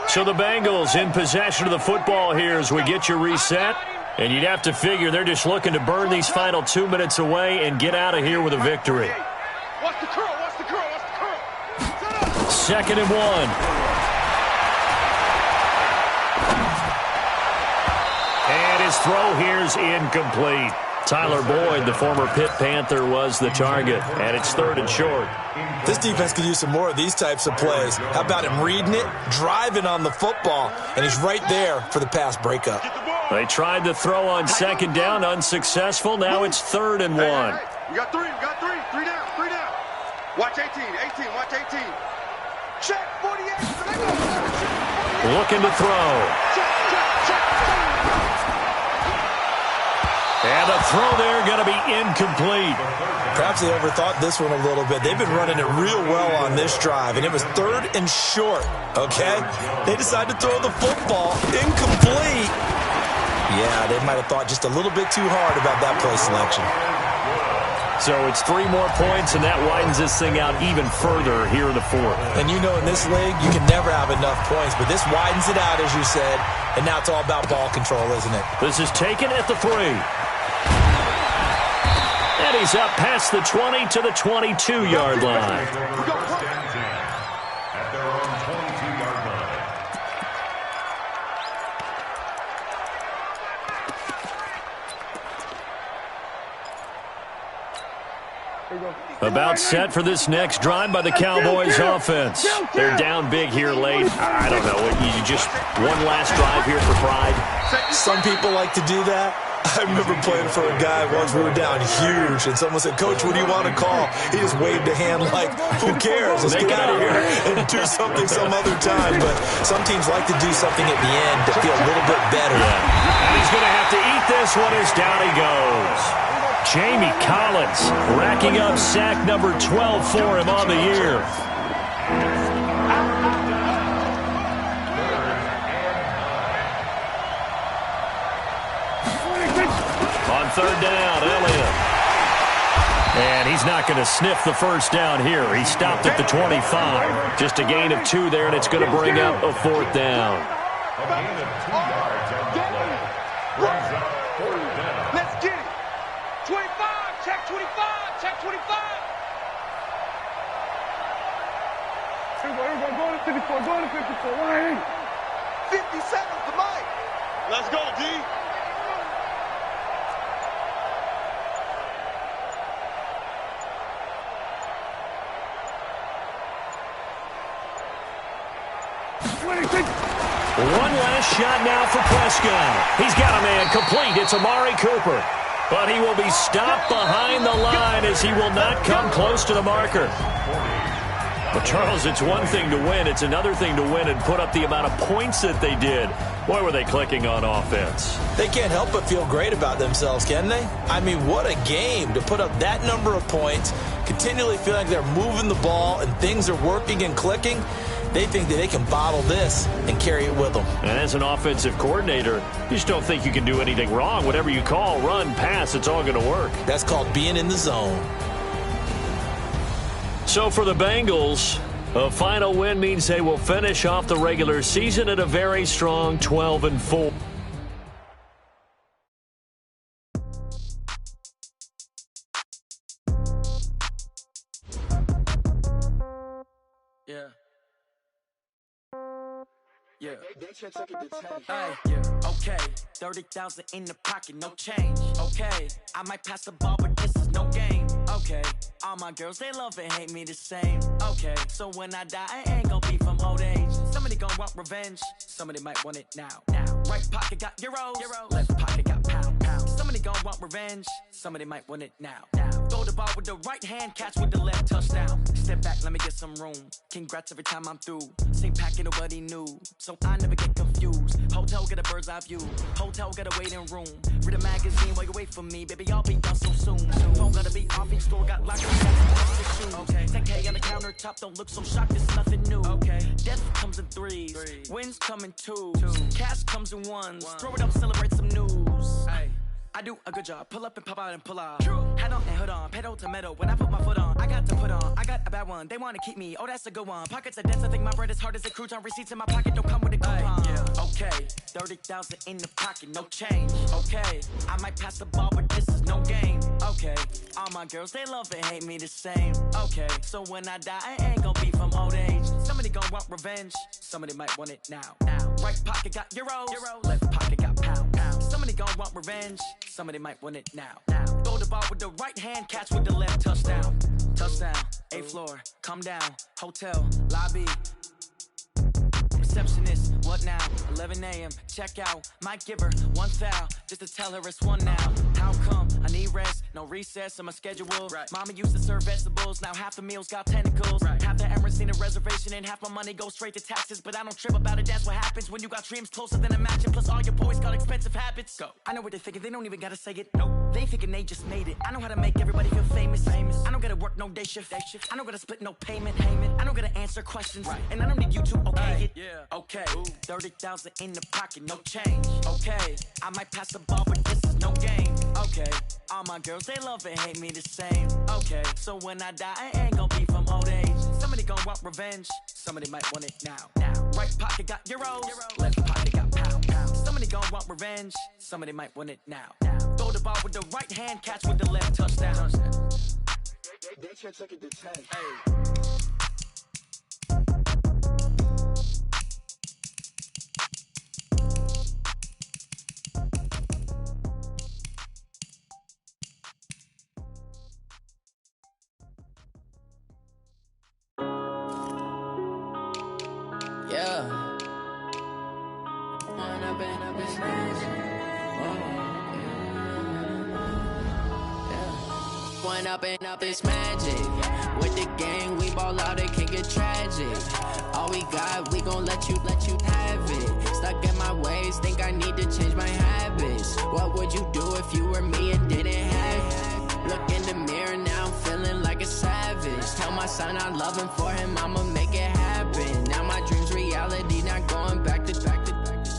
So the Bengals in possession of the football here as we get you reset. And you'd have to figure they're just looking to burn these final 2 minutes away and get out of here with a victory. Watch the curl, watch the curl, watch the curl. 2nd and 1. And his throw here's incomplete. Tyler Boyd, the former Pitt Panther, was the target. And it's 3rd and short. This defense could use some more of these types of plays. How about him reading it, driving on the football, and he's right there for the pass breakup. They tried to throw on 2nd down, unsuccessful. Now it's 3rd and 1. Hey, we got 3, we got 3. 3 down, 3 down. Watch 18, watch 18. Check, 48. Looking to throw. And the throw there going to be incomplete. Perhaps they overthought this one a little bit. They've been running it real well on this drive, and it was 3rd and short, okay? They decided to throw the football incomplete. Yeah, they might have thought just a little bit too hard about that play selection. So it's 3 more points, and that widens this thing out even further here in the 4th. And you know in this league, you can never have enough points, but this widens it out, as you said, and now it's all about ball control, isn't it? This is taken at the 3. And he's up past the 20 to the 22-yard line. At their own 22-yard line. About set for this next drive by the Cowboys offense. They're down big here late. I don't know. You just one last drive here for pride. Some people like to do that. I remember playing for a guy once. We were down huge, and someone said, "Coach, what do you want to call?" He just waved a hand like, "Who cares? Let's get out of here and do something some other time." But some teams like to do something at the end to feel a little bit better. Yeah. And he's going to have to eat this one as down he goes. Jamie Collins racking up sack number 12 for him on the year. On third down, Elliott. And he's not going to sniff the first down here. He stopped at the 25. Just a gain of 2 there, and it's going to bring up a 4th down. A gain of 2 yards on the play. Brings up 4th down. Let's get it. 25. Check 25. Check 25. Everybody go to 54. Go to 54. 180. 50 seconds to Mike. Let's go, D. One last shot now for Prescott. He's got a man complete. It's Amari Cooper. But he will be stopped behind the line as he will not come close to the marker. But, Charles, it's one thing to win. It's another thing to win and put up the amount of points that they did. Boy, were they clicking on offense. They can't help but feel great about themselves, can they? I mean, what a game to put up that number of points, continually feel like they're moving the ball and things are working and clicking. They think that they can bottle this and carry it with them. And as an offensive coordinator, you just don't think you can do anything wrong. Whatever you call, run, pass, it's all going to work. That's called being in the zone. So for the Bengals, a final win means they will finish off the regular season at a very strong 12-4. Yeah. Yeah. Yeah. Okay. 30,000 in the pocket, no change. Okay. I might pass the ball, but this is no game. Okay. All my girls, they love and hate me the same. Okay. So when I die, I ain't gonna be from old age. Somebody gonna want revenge. Somebody might want it now. Right pocket got euros. Left pocket got pound. Somebody gonna want revenge. Somebody might want it now. Throw the ball with the right hand, catch with the left, touchdown. Step back, let me get some room. Congrats every time I'm through. Same packet, nobody knew. So I never get confused. Hotel get a bird's eye view. Hotel get a waiting room. Read a magazine while you wait for me. Baby, I'll be done so soon. Phone gotta be off, each store got locked. Okay. 10K on the countertop, don't look so shocked, it's nothing new. Okay. Death comes in threes. Wins come in twos. Cash comes in ones. Throw it up, celebrate some news. I do a good job. Pull up and pop out and pull off. Hat on and hood on. Pedal to metal. When I put my foot on, I got to put on. I got a bad one. They want to keep me. Oh, that's a good one. Pockets are dense. I think my bread is hard as a crouton. Receipts in my pocket don't come with a coupon. Yeah. Okay. 30,000 in the pocket. No change. Okay. I might pass the ball, but this is no game. Okay. All my girls, they love and hate me the same. Okay. So when I die, I ain't gonna be from old age. Somebody gonna want revenge. Somebody might want it now. Right pocket got euros. Left pocket got pound. Somebody gonna want revenge. Somebody might want it now. Throw the ball with the right hand, catch with the left, touchdown. Touchdown, 8th floor, come down, hotel, lobby. Receptionist, what now? 11 a.m., check out. Might give her one foul, just to tell her it's one now. How come? I need rest, no recess in my schedule. Right. Mama used to serve vegetables, now half the meals got tentacles. Right. Half the Emirates need a reservation and half my money goes straight to taxes. But I don't trip about it, that's what happens when you got dreams closer than a matching. Plus all your boys got expensive habits. Go. I know what they're thinking, they don't even gotta say it. Nope. They thinking they just made it. I know how to make everybody feel famous. I don't gotta work no day shift. I don't gotta split no payment. I don't gotta answer questions. Right. And I don't need you to okay it. Yeah. Okay. 30,000 in the pocket, no change. Okay. I might pass the ball, but this is no game. Okay. All my girls, they love and hate me the same. Okay. So when I die, I ain't gonna be from old age. Somebody gonna want revenge. Somebody might want it now. Right pocket got euros. Left pocket got pound. Somebody gonna want revenge. Somebody might want it now. Throw the ball with the right hand, catch with the left, touchdown. They should take it to 10. Up it's magic. With the gang, we ball out, it can get tragic. All we got, we gon' let you have it. Stuck in my ways, think I need to change my habits. What would you do if you were me and didn't have it? Look in the mirror, now I'm feeling like a savage. Tell my son I love him, for him I'ma make it happen. Now my dream's reality, not going back to.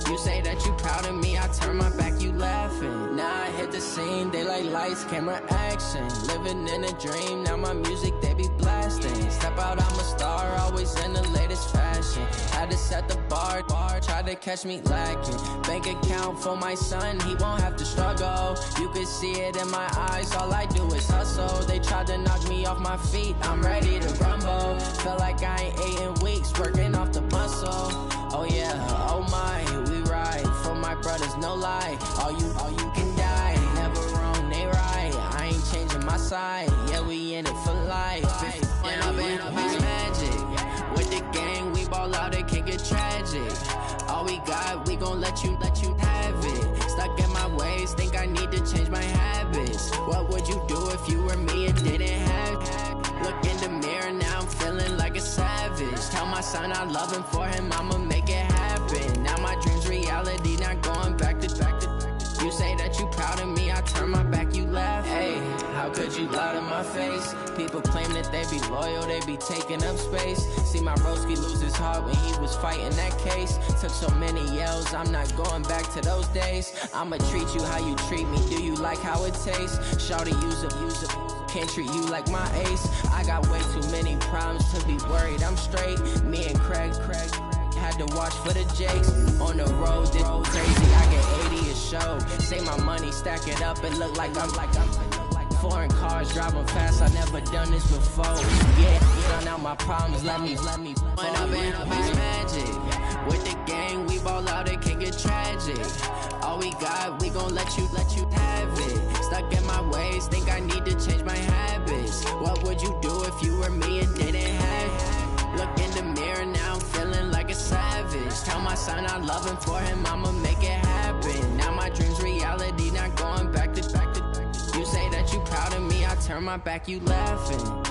You say that you proud of me, I turn my back, you laughing. Now I hit the scene, they like lights, camera, action. Living in a dream, now my music, they be blasting. Step out, I'm a star, always in the latest fashion. Had to set the bar, try to catch me lacking. Bank account for my son, he won't have to struggle. You can see it in my eyes, all I do is hustle. They tried to knock me off my feet, I'm ready to rumble. Feel like I ain't ate in weeks, working off the muscle. Oh yeah, oh my, we ride for my brothers, no lie. All you can die, never wrong, they right. I ain't changing my side, yeah, we in it for life. When I've been magic, with the gang, we ball out, it can get tragic. All we got, we gon' let you have it. Stuck in my ways, think I need to change my habits. What would you do if you were me and didn't have it? Look in the mirror, now I'm feeling like a savage. Tell my son I love him, for him I'ma make it happen. Now my dream's reality, not going back to. You say that you proud of me, I turn my back, you laugh. Hey, how could you lie to my face? People claim that they be loyal, they be taking up space. See my broski lose his heart when he was fighting that case. Took so many yells, I'm not going back to those days. I'ma treat you how you treat me, do you like how it tastes? Shawty, use it, can't treat you like my ace. I got way too many problems to be worried, I'm straight. Me and Craig had to watch for the Jakes. On the road, this crazy, I get 80 a show. Say my money, stack it up, it look like I'm foreign cars, driving fast, I never done this before. Yeah, run out my problems, let me. When I've been magic, with the gang, we ball out, it can get tragic. All we got, we gon' let you have it. Stuck in my ways, think I need to change my habits. What would you do if you were me and didn't have it? Look in the mirror, now I'm feeling like a savage. Tell my son I love him, for him I'ma make it happen. Now my dream's reality, not going back to. You say that you proud of me, I turn my back, you laughing.